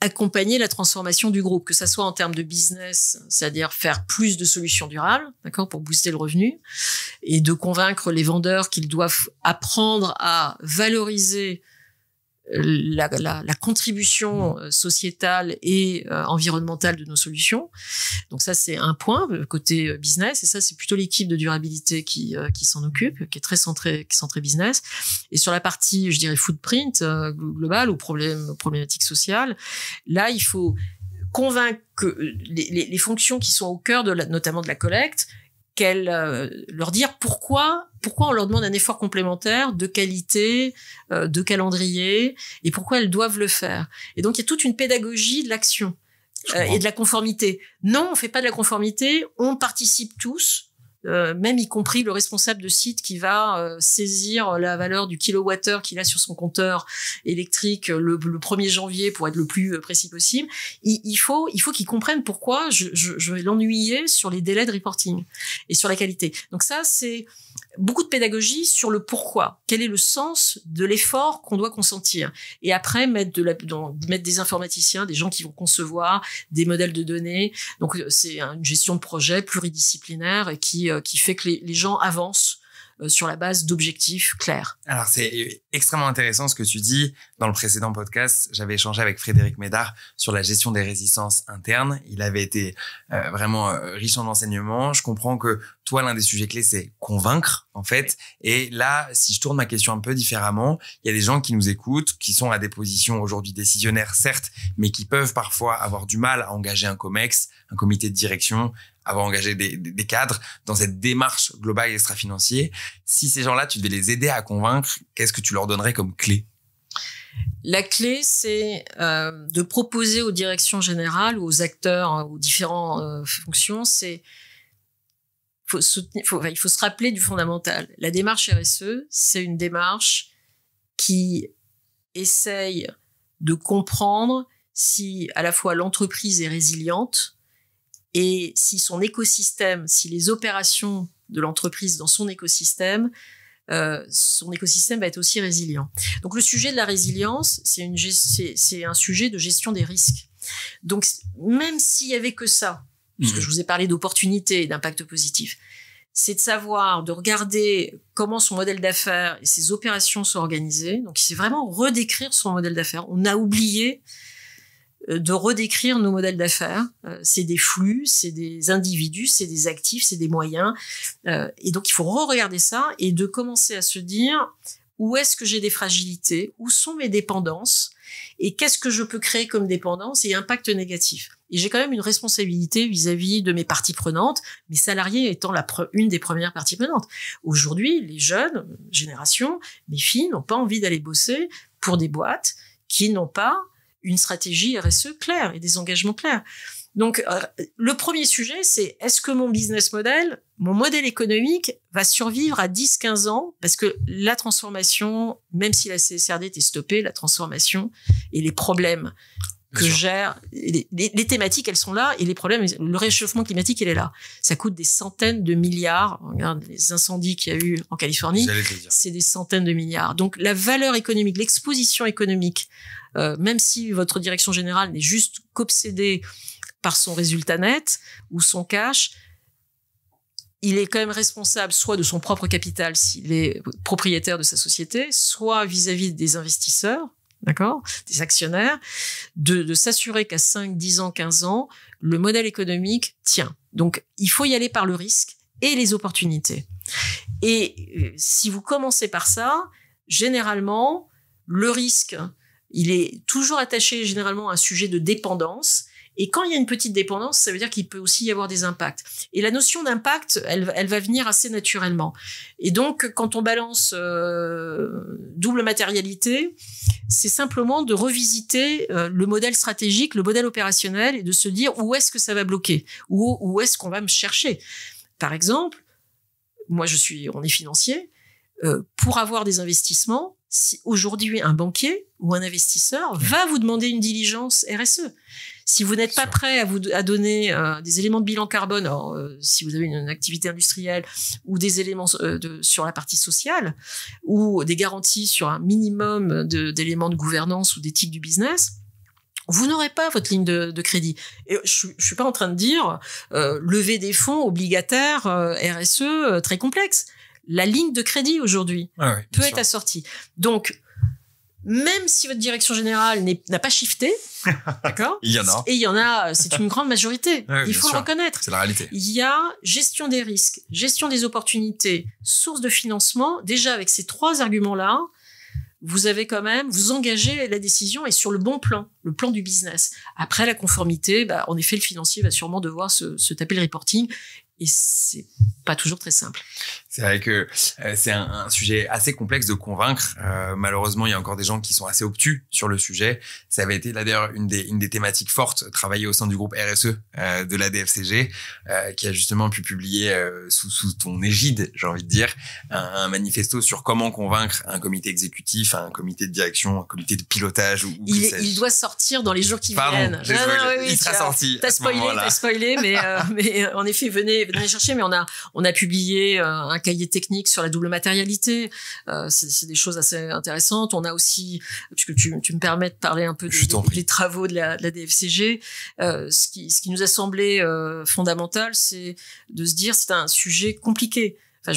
accompagner la transformation du groupe, que ça soit en termes de business, c'est-à-dire faire plus de solutions durables, d'accord, pour booster le revenu, et de convaincre les vendeurs qu'ils doivent apprendre à valoriser la contribution sociétale et environnementale de nos solutions. Donc ça, c'est un point côté business, et ça, c'est plutôt l'équipe de durabilité qui s'en occupe, qui est très centrée business. Et sur la partie, je dirais, footprint global ou problématique sociale, là, il faut convaincre que les fonctions qui sont au cœur notamment de la collecte, leur dire pourquoi on leur demande un effort complémentaire de qualité, de calendrier, et pourquoi elles doivent le faire. Et donc, il y a toute une pédagogie de l'action et de la conformité. Non, on fait pas de la conformité, on participe tous, même y compris le responsable de site qui va saisir la valeur du kilowattheure qu'il a sur son compteur électrique le 1er janvier pour être le plus précis possible. Il faut qu'il comprenne pourquoi je vais l'ennuyer sur les délais de reporting et sur la qualité. Donc ça, c'est beaucoup de pédagogie sur le pourquoi. Quel est le sens de l'effort qu'on doit consentir? Et après, mettre des informaticiens, des gens qui vont concevoir des modèles de données. Donc, c'est une gestion de projet pluridisciplinaire et qui fait que les gens avancent sur la base d'objectifs clairs. Alors, c'est extrêmement intéressant ce que tu dis. Dans le précédent podcast, j'avais échangé avec Frédéric Médard sur la gestion des résistances internes. Il avait été vraiment riche en enseignements. Je comprends que toi, l'un des sujets clés, c'est convaincre, en fait. Et là, si je tourne ma question un peu différemment, il y a des gens qui nous écoutent, qui sont à des positions aujourd'hui décisionnaires, certes, mais qui peuvent parfois avoir du mal à engager un COMEX, un comité de direction, avoir engagé des cadres dans cette démarche globale et extra-financier. Si ces gens-là, tu devais les aider à convaincre, qu'est-ce que tu leur donnerais comme clé? La clé, c'est de proposer aux directions générales ou aux acteurs, aux différentes fonctions, il faut se rappeler du fondamental. La démarche RSE, c'est une démarche qui essaye de comprendre si à la fois l'entreprise est résiliente et si son écosystème, si les opérations de l'entreprise dans son écosystème va être aussi résilient. Donc le sujet de la résilience, c'est un sujet de gestion des risques. Donc même s'il y avait que ça, puisque je vous ai parlé d'opportunités et d'impact positif, c'est de savoir, de regarder comment son modèle d'affaires et ses opérations sont organisées. Donc c'est vraiment redécrire son modèle d'affaires. On a oublié de redécrire nos modèles d'affaires. C'est des flux, c'est des individus, c'est des actifs, c'est des moyens. Et donc, il faut re-regarder ça et de commencer à se dire où est-ce que j'ai des fragilités, où sont mes dépendances et qu'est-ce que je peux créer comme dépendance et impact négatif. Et j'ai quand même une responsabilité vis-à-vis de mes parties prenantes, mes salariés étant une des premières parties prenantes. Aujourd'hui, les jeunes générations, mes filles n'ont pas envie d'aller bosser pour des boîtes qui n'ont pas une stratégie RSE claire et des engagements clairs. Donc, le premier sujet, c'est est-ce que mon business model, mon modèle économique va survivre à 10-15 ans? Parce que la transformation, même si la CSRD était stoppée, la transformation et les problèmes que gèrent, les thématiques, elles sont là, et les problèmes, le réchauffement climatique, il est là. Ça coûte des centaines de milliards. Regarde les incendies qu'il y a eu en Californie. C'est des centaines de milliards. Donc, la valeur économique, l'exposition économique, même si votre direction générale n'est juste qu'obsédée par son résultat net ou son cash, il est quand même responsable soit de son propre capital s'il est propriétaire de sa société, soit vis-à-vis des investisseurs, d'accord, des actionnaires, de s'assurer qu'à 5, 10 ans, 15 ans, le modèle économique tient. Donc, il faut y aller par le risque et les opportunités. Et si vous commencez par ça, généralement, le risque, il est toujours attaché généralement à un sujet de dépendance. Et quand il y a une petite dépendance, ça veut dire qu'il peut aussi y avoir des impacts. Et la notion d'impact, elle va venir assez naturellement. Et donc, quand on balance double matérialité, c'est simplement de revisiter le modèle stratégique, le modèle opérationnel, et de se dire où est-ce que ça va bloquer, où est-ce qu'on va me chercher. Par exemple, moi on est financier, pour avoir des investissements, si aujourd'hui un banquier ou un investisseur va vous demander une diligence RSE. Si vous n'êtes pas prêt à donner des éléments de bilan carbone, alors, si vous avez une activité industrielle, ou des éléments sur la partie sociale, ou des garanties sur un minimum d'éléments de gouvernance ou d'éthique du business, vous n'aurez pas votre ligne de crédit. Et je suis pas en train de dire lever des fonds obligataires RSE très complexes. La ligne de crédit aujourd'hui peut être assortie. Donc, même si votre direction générale n'a pas shifté, d'accord, il y en a. Et il y en a, c'est une grande majorité. Il faut le reconnaître. C'est la réalité. Il y a gestion des risques, gestion des opportunités, source de financement. Déjà, avec ces 3 arguments-là, vous avez quand même, vous engagez la décision et sur le bon plan, le plan du business. Après, la conformité, en effet, le financier va sûrement devoir se taper le reporting. Et c'est pas toujours très simple. C'est vrai que c'est un sujet assez complexe de convaincre. Malheureusement, il y a encore des gens qui sont assez obtus sur le sujet. Ça avait été là d'ailleurs une des thématiques fortes travaillées au sein du groupe RSE de la DFCG, qui a justement pu publier sous ton égide, j'ai envie de dire, un manifesto sur comment convaincre un comité exécutif, un comité de direction, un comité de pilotage. Il doit sortir dans les jours qui viennent. Il sera sorti. T'as spoilé, mais en effet, venez chercher. Mais on a publié un cahier technique sur la double matérialité. C'est des choses assez intéressantes. On a aussi, puisque tu me permets de parler un peu des travaux de la DFCG, ce qui nous a semblé fondamental, c'est de se dire c'est un sujet compliqué. Enfin,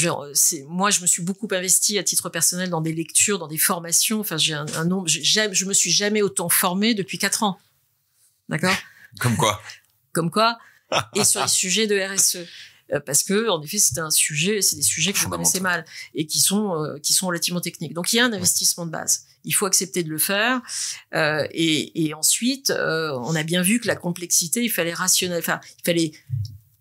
moi, je me suis beaucoup investi à titre personnel dans des lectures, dans des formations. Enfin, j'ai un nombre. Je me suis jamais autant formé depuis 4 ans. D'accord. Comme quoi. Et sur les sujets de RSE. Parce que, en effet, c'est des sujets que je connaissais mal et qui sont relativement techniques. Donc, il y a un investissement de base. Il faut accepter de le faire. Et ensuite, on a bien vu que la complexité, il fallait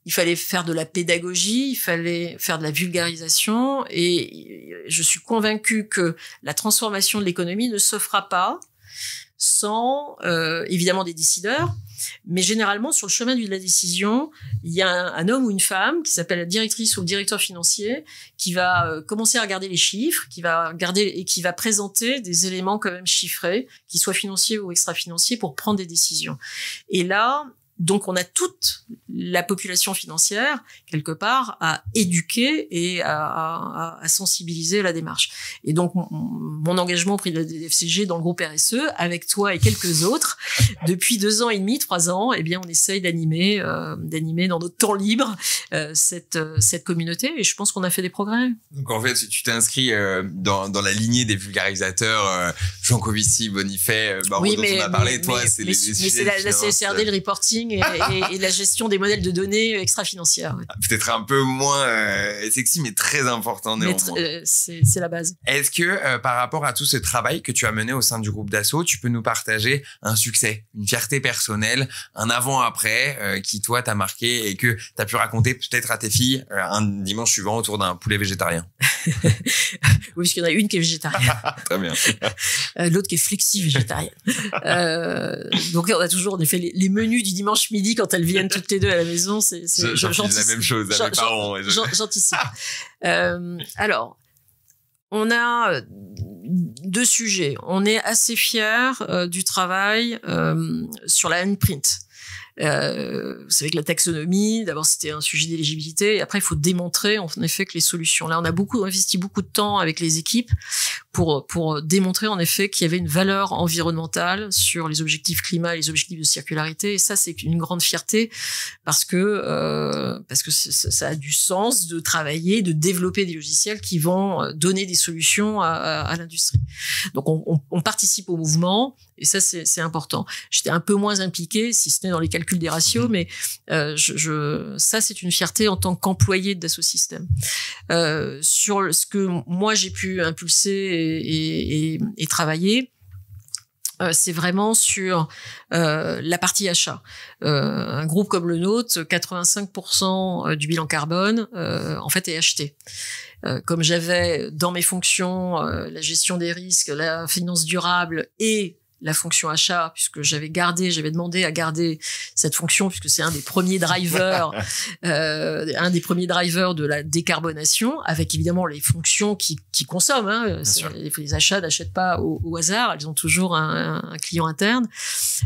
il fallait faire de la pédagogie, il fallait faire de la vulgarisation. Et je suis convaincue que la transformation de l'économie ne se fera pas sans, évidemment, des décideurs. Mais généralement, sur le chemin de la décision, il y a un homme ou une femme qui s'appelle la directrice ou le directeur financier qui va commencer à regarder les chiffres, qui va présenter des éléments quand même chiffrés, qu'ils soient financiers ou extra-financiers, pour prendre des décisions. Et là, donc, on a toute la population financière, quelque part, à éduquer et à sensibiliser à la démarche. Et donc, mon engagement auprès de la DFCG dans le groupe RSE, avec toi et quelques autres, depuis 2 ans et demi, 3 ans, eh bien, on essaye d'animer dans notre temps libre, cette communauté. Et je pense qu'on a fait des progrès. Donc, en fait, tu t'es inscrit dans la lignée des vulgarisateurs, Jean Covici, Bonifay, Barreau, dont on a parlé. Toi, c'est la CSRD, le reporting et la gestion des modèles de données extra-financières. Ouais. Peut-être un peu moins sexy, mais très important néanmoins. C'est la base. Est-ce que par rapport à tout ce travail que tu as mené au sein du groupe Dassault, tu peux nous partager un succès, une fierté personnelle, un avant-après qui, toi, t'a marqué et que tu as pu raconter peut-être à tes filles un dimanche suivant autour d'un poulet végétarien? Oui, parce qu'il y en a une qui est végétarienne. Très bien. L'autre qui est flexi-végétarienne. Donc, on a toujours, en effet, les menus du dimanche midi quand elles viennent toutes les deux à la maison. J'anticipe la même chose à mes parents. J'anticipe. Alors, on a 2 sujets. On est assez fiers du travail sur la handprint. Vous savez que la taxonomie, d'abord c'était un sujet d'éligibilité, et après il faut démontrer en effet que les solutions. Là, on a investi beaucoup de temps avec les équipes pour démontrer en effet qu'il y avait une valeur environnementale sur les objectifs climat et les objectifs de circularité. Et ça, c'est une grande fierté parce que ça a du sens de travailler, de développer des logiciels qui vont donner des solutions à l'industrie. Donc on participe au mouvement et ça c'est important. J'étais un peu moins impliquée, si ce n'est dans les calculs des ratios, mais ça c'est une fierté en tant qu'employé de Dassault Systèmes. Sur ce que moi j'ai pu impulser et travailler, c'est vraiment sur la partie achat. Un groupe comme le nôtre, 85% du bilan carbone en fait est acheté. Comme j'avais dans mes fonctions la gestion des risques, la finance durable et la fonction achat, puisque j'avais demandé à garder cette fonction, puisque c'est un des premiers drivers de la décarbonation, avec évidemment les fonctions qui consomment. Hein. Les achats n'achètent pas au hasard, elles ont toujours un client interne.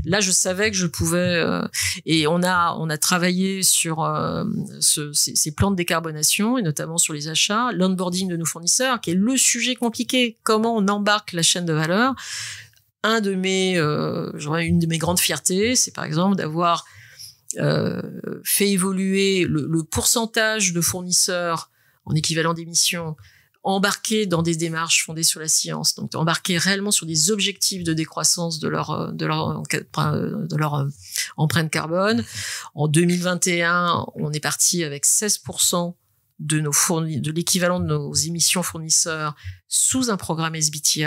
Là, je savais que je pouvais, et on a travaillé sur ces plans de décarbonation, et notamment sur les achats, l'onboarding de nos fournisseurs, qui est le sujet compliqué. Comment on embarque la chaîne de valeur? Une de mes grandes fiertés, c'est par exemple d'avoir fait évoluer le pourcentage de fournisseurs en équivalent d'émissions embarqués dans des démarches fondées sur la science, donc embarqués réellement sur des objectifs de décroissance de leur empreinte carbone. En 2021, on est parti avec 16% de l'équivalent de nos émissions fournisseurs sous un programme SBTi.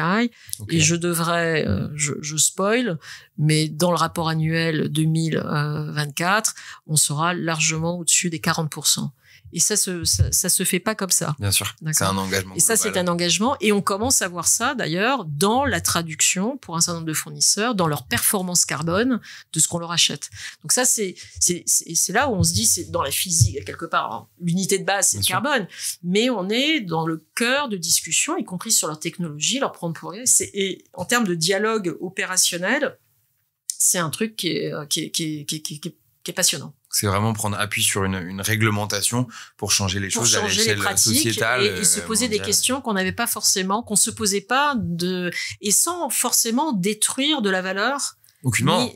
Okay. Et je devrais, je spoil, mais dans le rapport annuel 2024, on sera largement au-dessus des 40%. Et ça se fait pas comme ça. Bien sûr. C'est un engagement. Et ça, c'est un engagement. Et on commence à voir ça, d'ailleurs, dans la traduction pour un certain nombre de fournisseurs, dans leur performance carbone de ce qu'on leur achète. Donc ça, c'est là où on se dit, c'est dans la physique, quelque part. Alors, l'unité de base, c'est le carbone. Mais on est dans le cœur de discussion, y compris sur leur technologie, leur prendre pour rien. Et en termes de dialogue opérationnel, c'est un truc qui est passionnant. C'est vraiment prendre appui sur une réglementation pour changer les choses à l'échelle sociétale et se poser mondiale. Des questions qu'on n'avait pas forcément, qu'on se posait pas et sans forcément détruire de la valeur. Aucunement.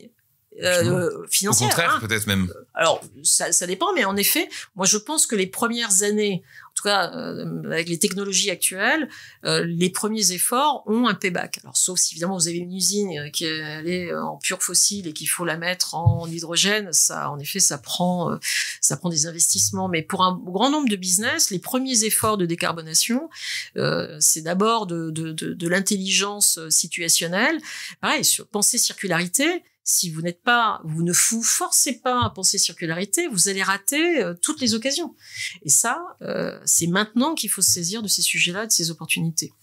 Financière. Au contraire, peut-être même. Alors, ça dépend, mais en effet, moi je pense que les premières années, en tout cas avec les technologies actuelles, les premiers efforts ont un payback. Alors, sauf si évidemment vous avez une usine qui est en pur fossile et qu'il faut la mettre en hydrogène, ça, en effet, ça prend des investissements. Mais pour un grand nombre de business, les premiers efforts de décarbonation, c'est d'abord de l'intelligence situationnelle. Pareil, sur penser circularité. Si vous ne vous forcez pas à penser circularité, vous allez rater toutes les occasions. Et ça, c'est maintenant qu'il faut se saisir de ces sujets-là, de ces opportunités.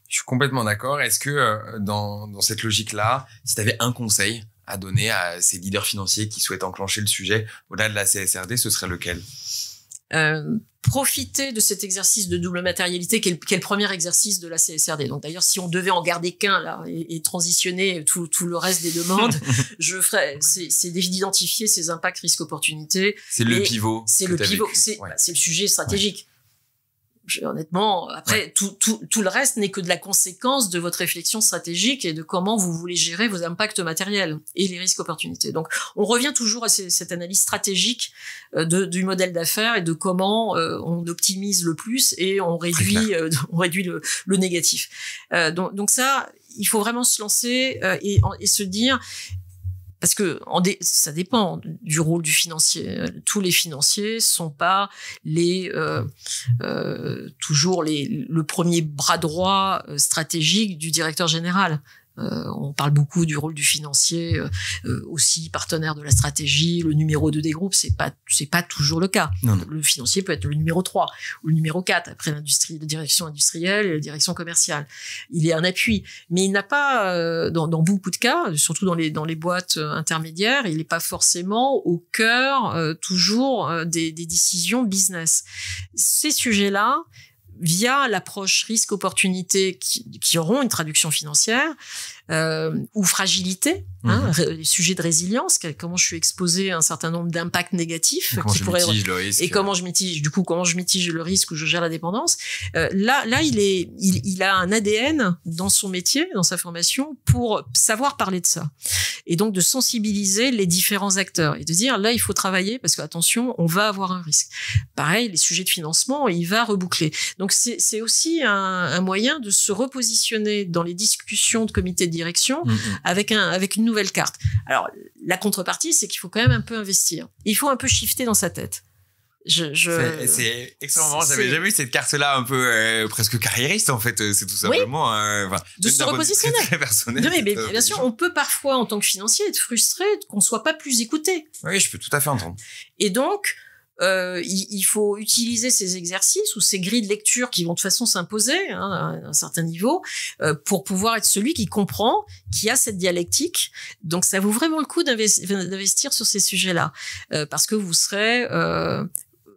Je suis complètement d'accord. Est-ce que dans cette logique-là, si tu avais un conseil à donner à ces leaders financiers qui souhaitent enclencher le sujet au-delà de la CSRD, ce serait lequel ? Profiter de cet exercice de double matérialité qui est le premier exercice de la CSRD. Donc d'ailleurs, si on devait en garder qu'un là et transitionner tout le reste des demandes, c'est d'identifier ces impacts risques-opportunités. C'est le pivot. C'est le pivot. C'est le sujet stratégique. Honnêtement, après, tout le reste n'est que de la conséquence de votre réflexion stratégique et de comment vous voulez gérer vos impacts matériels et les risques opportunités. Donc, on revient toujours à cette analyse stratégique du modèle d'affaires et de comment on optimise le plus et on réduit le négatif. Donc ça, il faut vraiment se lancer et se dire. Parce que ça dépend du rôle du financier. Tous les financiers sont pas toujours le premier bras droit stratégique du directeur général. On parle beaucoup du rôle du financier, aussi partenaire de la stratégie, le numéro 2 des groupes, c'est pas toujours le cas. Non. Le financier peut être le numéro 3 ou le numéro 4 après la direction industrielle et la direction commerciale. Il est un appui, mais il n'a pas dans beaucoup de cas, surtout dans les boîtes intermédiaires, il n'est pas forcément au cœur toujours des décisions business. Ces sujets-là, via l'approche risque-opportunité qui auront une traduction financière, ou fragilité, les sujets de résilience, comment je suis exposé à un certain nombre d'impacts négatifs, comment je mitige le risque, et comment je mitige le risque ou je gère la dépendance. Là, il a un ADN dans son métier, dans sa formation, pour savoir parler de ça, et donc de sensibiliser les différents acteurs et de dire là, il faut travailler parce que attention, on va avoir un risque. Pareil, les sujets de financement, il va reboucler. Donc c'est aussi un moyen de se repositionner dans les discussions de comité de direction avec une nouvelle carte. Alors la contrepartie, c'est qu'il faut quand même un peu investir. Il faut un peu shifter dans sa tête. C'est extrêmement marrant. J'avais jamais vu cette carte-là un peu presque carriériste en fait. C'est tout simplement de se repositionner. Très personnel. Non, mais bien sûr, on peut parfois en tant que financier être frustré qu'on soit pas plus écouté. Oui, je peux tout à fait entendre. Et donc il faut utiliser ces exercices ou ces grilles de lecture qui vont de toute façon s'imposer à un certain niveau pour pouvoir être celui qui comprend, qui a cette dialectique. Donc ça vaut vraiment le coup d'investir sur ces sujets-là parce que vous serez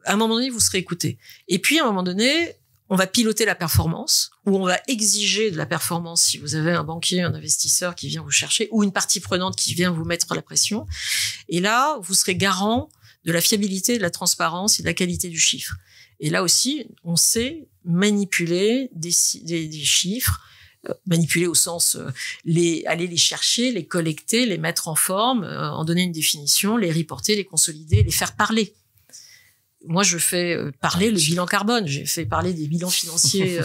à un moment donné, vous serez écouté. Et puis à un moment donné, on va piloter la performance, ou on va exiger de la performance si vous avez un banquier, un investisseur qui vient vous chercher, ou une partie prenante qui vient vous mettre la pression. Et là, vous serez garant de la fiabilité, de la transparence et de la qualité du chiffre. Et là aussi, on sait manipuler des chiffres, manipuler au sens aller les chercher, les collecter, les mettre en forme, en donner une définition, les reporter, les consolider, les faire parler. Moi, je fais parler le bilan carbone. J'ai fait parler des bilans financiers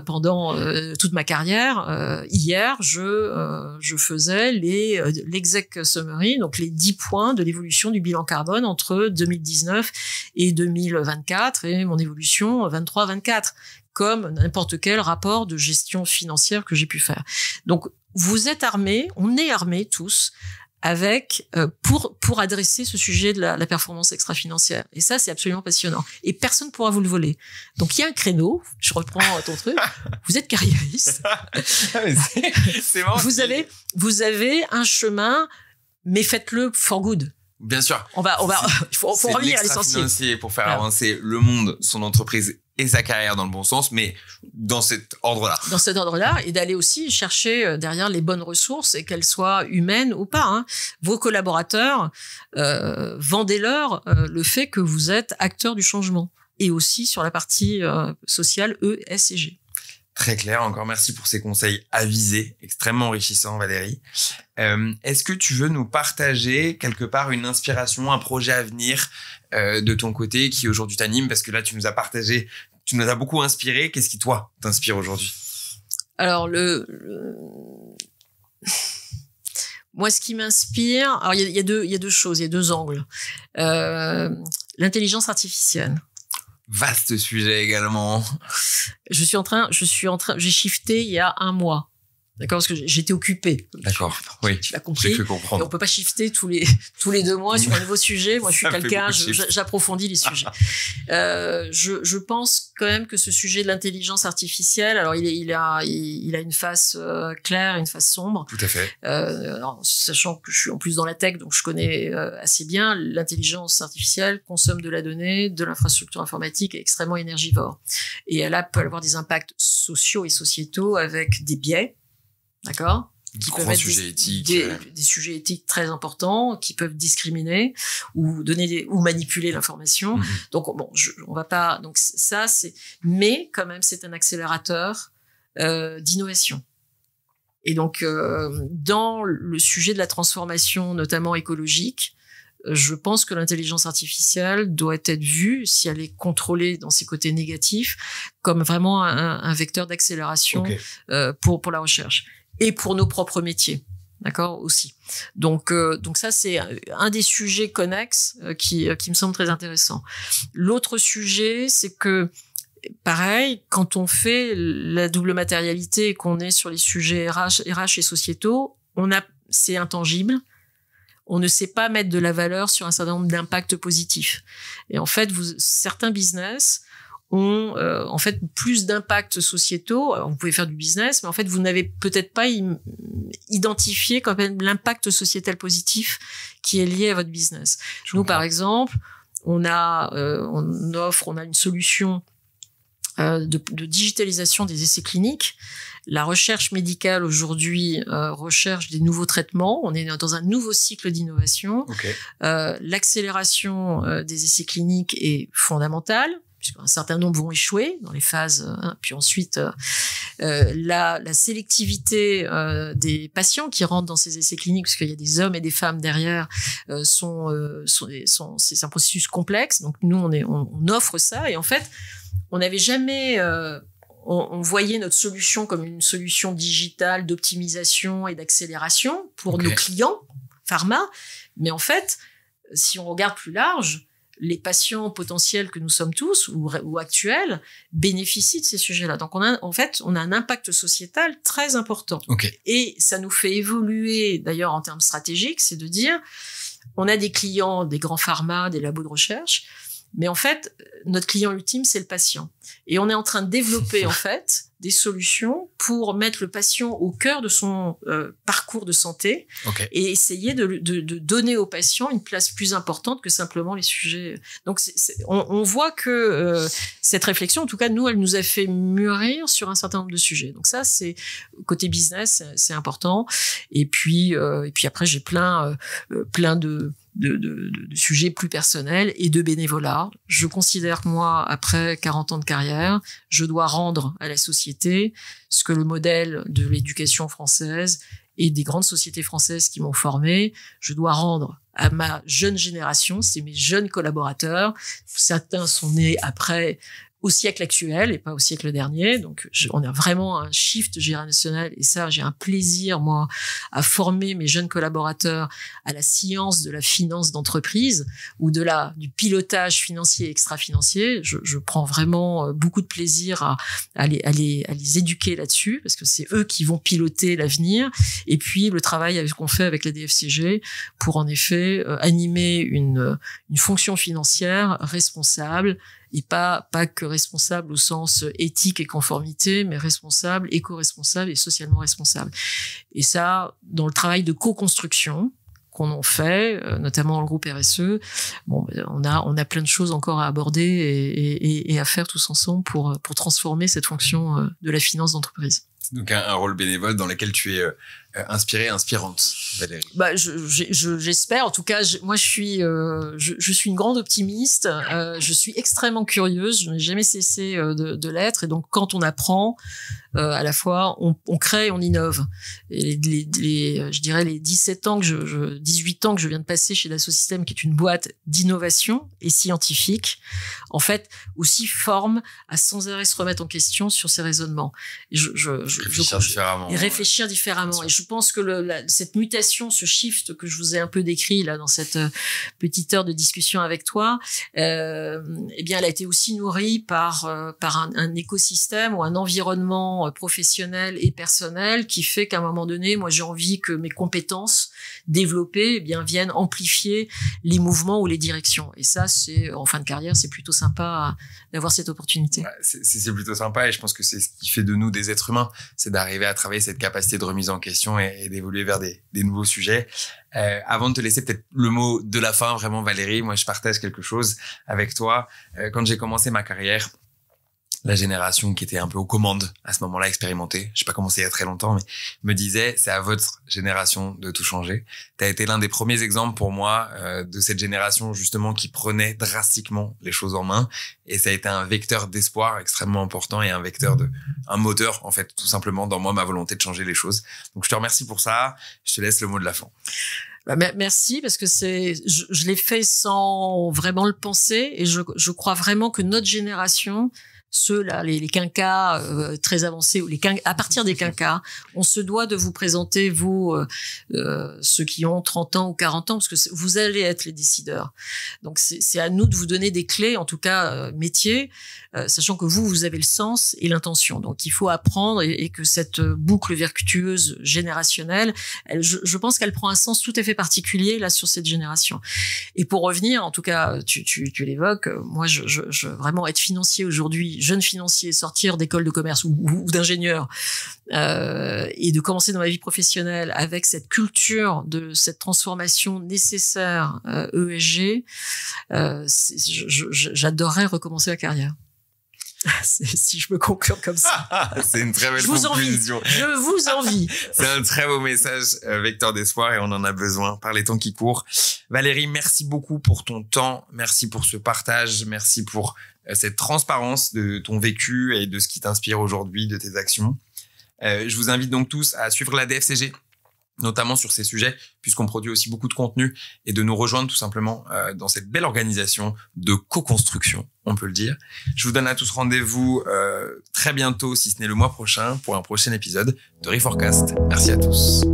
pendant toute ma carrière. Hier, je faisais l'exec summary, donc les 10 points de l'évolution du bilan carbone entre 2019 et 2024 et mon évolution 23-24, comme n'importe quel rapport de gestion financière que j'ai pu faire. Donc, vous êtes armés, on est armés tous, avec pour adresser ce sujet de la performance extra-financière. Et ça, c'est absolument passionnant. Et personne ne pourra vous le voler. Donc, il y a un créneau. Je reprends ton truc. Vous êtes carriériste. C'est marrant. Vous avez un chemin, mais faites-le for good. Bien sûr. Il faut revenir à l'essentiel. Financier pour faire avancer le monde, son entreprise et sa carrière dans le bon sens, mais dans cet ordre-là. Dans cet ordre-là, et d'aller aussi chercher derrière les bonnes ressources, et qu'elles soient humaines ou pas. Vos collaborateurs, vendez-leur le fait que vous êtes acteur du changement, et aussi sur la partie sociale, E, S et G. Très clair. Encore merci pour ces conseils avisés, extrêmement enrichissants, Valérie. Est-ce que tu veux nous partager quelque part une inspiration, un projet à venir de ton côté qui aujourd'hui t'anime? Parce que là, tu nous as beaucoup inspiré. Qu'est-ce qui, toi, t'inspire aujourd'hui? Alors, moi, ce qui m'inspire, alors il y a deux choses, il y a deux angles. L'intelligence artificielle. Vaste sujet également. J'ai shifté il y a 1 mois. D'accord, parce que j'étais occupée. D'accord. Oui. Tu l'as compris. J'ai cru comprendre. Et on peut pas shifter tous les 2 mois sur un nouveau sujet. Moi, je suis quelqu'un, j'approfondis les sujets. Je pense quand même que ce sujet de l'intelligence artificielle, alors il a une face claire, une face sombre. Tout à fait. Alors, sachant que je suis en plus dans la tech, donc je connais assez bien, l'intelligence artificielle consomme de la donnée, de l'infrastructure informatique, est extrêmement énergivore. Et elle peut avoir des impacts sociaux et sociétaux avec des biais. D'accord, qui peuvent être des sujets éthiques très importants, qui peuvent discriminer ou ou manipuler l'information. Donc bon, on va pas. Donc ça, mais quand même, c'est un accélérateur d'innovation. Et donc dans le sujet de la transformation, notamment écologique, je pense que l'intelligence artificielle doit être vue, si elle est contrôlée dans ses côtés négatifs, comme vraiment un vecteur d'accélération pour la recherche. Et pour nos propres métiers, d'accord, aussi. Donc ça, c'est un des sujets connexes qui me semble très intéressant. L'autre sujet, c'est que, pareil, quand on fait la double matérialité et qu'on est sur les sujets RH et sociétaux, c'est intangible. On ne sait pas mettre de la valeur sur un certain nombre d'impacts positifs. Et en fait, certains business ont en fait plus d'impacts sociétaux. Alors, vous pouvez faire du business, mais en fait vous n'avez peut-être pas identifié quand même l'impact sociétal positif qui est lié à votre business. Nous, par exemple, on a une solution de digitalisation des essais cliniques. La recherche médicale aujourd'hui recherche des nouveaux traitements. On est dans un nouveau cycle d'innovation. Okay. L'accélération des essais cliniques est fondamentale, puisqu'un certain nombre vont échouer dans les phases. Puis ensuite, la sélectivité des patients qui rentrent dans ces essais cliniques, parce qu'il y a des hommes et des femmes derrière, c'est un processus complexe. Donc nous, on offre ça, et en fait, on n'avait jamais on voyait notre solution comme une solution digitale d'optimisation et d'accélération pour nos clients pharma. Mais en fait, si on regarde plus large, les patients potentiels que nous sommes tous ou actuels bénéficient de ces sujets-là. Donc on a un impact sociétal très important. Okay. Et ça nous fait évoluer d'ailleurs en termes stratégiques, c'est de dire on a des clients, des grands pharma, des labos de recherche, mais en fait, notre client ultime, c'est le patient. Et on est en train de développer, en fait, des solutions pour mettre le patient au cœur de son parcours de santé et essayer de donner au patient une place plus importante que simplement les sujets. Donc, on voit que cette réflexion, en tout cas, nous, elle nous a fait mûrir sur un certain nombre de sujets. Donc ça, c'est côté business, c'est important. Et puis après, j'ai plein de sujets plus personnels et de bénévolat. Je considère que moi, après 40 ans de carrière, je dois rendre à la société ce que le modèle de l'éducation française et des grandes sociétés françaises qui m'ont formé, je dois rendre à ma jeune génération, c'est mes jeunes collaborateurs. Certains sont nés après au siècle actuel et pas au siècle dernier. Donc, on a vraiment un shift générationnel, et ça, j'ai un plaisir, moi, à former mes jeunes collaborateurs à la science de la finance d'entreprise ou du pilotage financier et extra-financier. Je prends vraiment beaucoup de plaisir à les éduquer là-dessus, parce que c'est eux qui vont piloter l'avenir. Et puis, le travail qu'on fait avec la DFCG pour, en effet, animer une fonction financière responsable, et pas que responsable au sens éthique et conformité, mais responsable, éco-responsable et socialement responsable. Et ça, dans le travail de co-construction qu'on en fait, notamment dans le groupe RSE, bon, on a plein de choses encore à aborder et à faire tous ensemble pour transformer cette fonction de la finance d'entreprise. Donc un rôle bénévole dans lequel tu es inspirée, inspirante, Valérie. Bah, j'espère. En tout cas, moi, je suis une grande optimiste. Je suis extrêmement curieuse. Je n'ai jamais cessé de l'être. Et donc, quand on apprend, à la fois, on crée et on innove. Et je dirais les 18 ans que je viens de passer chez Dassault Systèmes, qui est une boîte d'innovation et scientifique, en fait, aussi forme à sans arrêt se remettre en question sur ses raisronnements. Et réfléchir différemment. Et je pense que cette mutation, ce shift que je vous ai un peu décrit là dans cette petite heure de discussion avec toi, eh bien, elle a été aussi nourrie par un écosystème ou un environnement professionnel et personnel qui fait qu'à un moment donné, moi, j'ai envie que mes compétences développées, eh bien, viennent amplifier les mouvements ou les directions. Et ça, en fin de carrière, c'est plutôt sympa d'avoir cette opportunité. Ouais, c'est plutôt sympa, et je pense que c'est ce qui fait de nous des êtres humains, c'est d'arriver à travailler cette capacité de remise en question et d'évoluer vers des nouveaux sujets. Avant de te laisser peut-être le mot de la fin, vraiment, Valérie, moi, je partage quelque chose avec toi. Quand j'ai commencé ma carrière, la génération qui était un peu aux commandes à ce moment-là, expérimentée, j'ai pas commencé il y a très longtemps, mais me disait, c'est à votre génération de tout changer. Tu as été l'un des premiers exemples pour moi de cette génération justement qui prenait drastiquement les choses en main, et ça a été un vecteur d'espoir extrêmement important et un moteur en fait tout simplement dans moi, ma volonté de changer les choses. Donc je te remercie pour ça. Je te laisse le mot de la fin. Merci, parce que je l'ai fait sans vraiment le penser, et je crois vraiment que notre génération, ceux-là, les quinquas très avancés, ou à partir des quinquas, on se doit de vous présenter, vous, ceux qui ont 30 ans ou 40 ans, parce que vous allez être les décideurs. Donc, c'est à nous de vous donner des clés, en tout cas, métier, sachant que vous avez le sens et l'intention. Donc, il faut apprendre, et que cette boucle vertueuse générationnelle, je pense qu'elle prend un sens tout à fait particulier, là, sur cette génération. Et pour revenir, en tout cas, tu l'évoques, moi, je vraiment être financier aujourd'hui, jeune financier, sortir d'école de commerce ou d'ingénieur, et de commencer dans ma vie professionnelle avec cette culture de cette transformation nécessaire ESG, j'adorerais recommencer ma carrière. Si je me conclure comme ça. C'est une très belle conclusion. Je vous envie. C'est un très beau message, vecteur d'espoir, et on en a besoin par les temps qui courent. Valérie, merci beaucoup pour ton temps. Merci pour ce partage. Merci pour cette transparence de ton vécu et de ce qui t'inspire aujourd'hui, de tes actions. Je vous invite donc tous à suivre la DFCG, notamment sur ces sujets, puisqu'on produit aussi beaucoup de contenu, et de nous rejoindre tout simplement dans cette belle organisation de co-construction, on peut le dire. Je vous donne à tous rendez-vous très bientôt, si ce n'est le mois prochain, pour un prochain épisode de Reforecast. Merci à tous.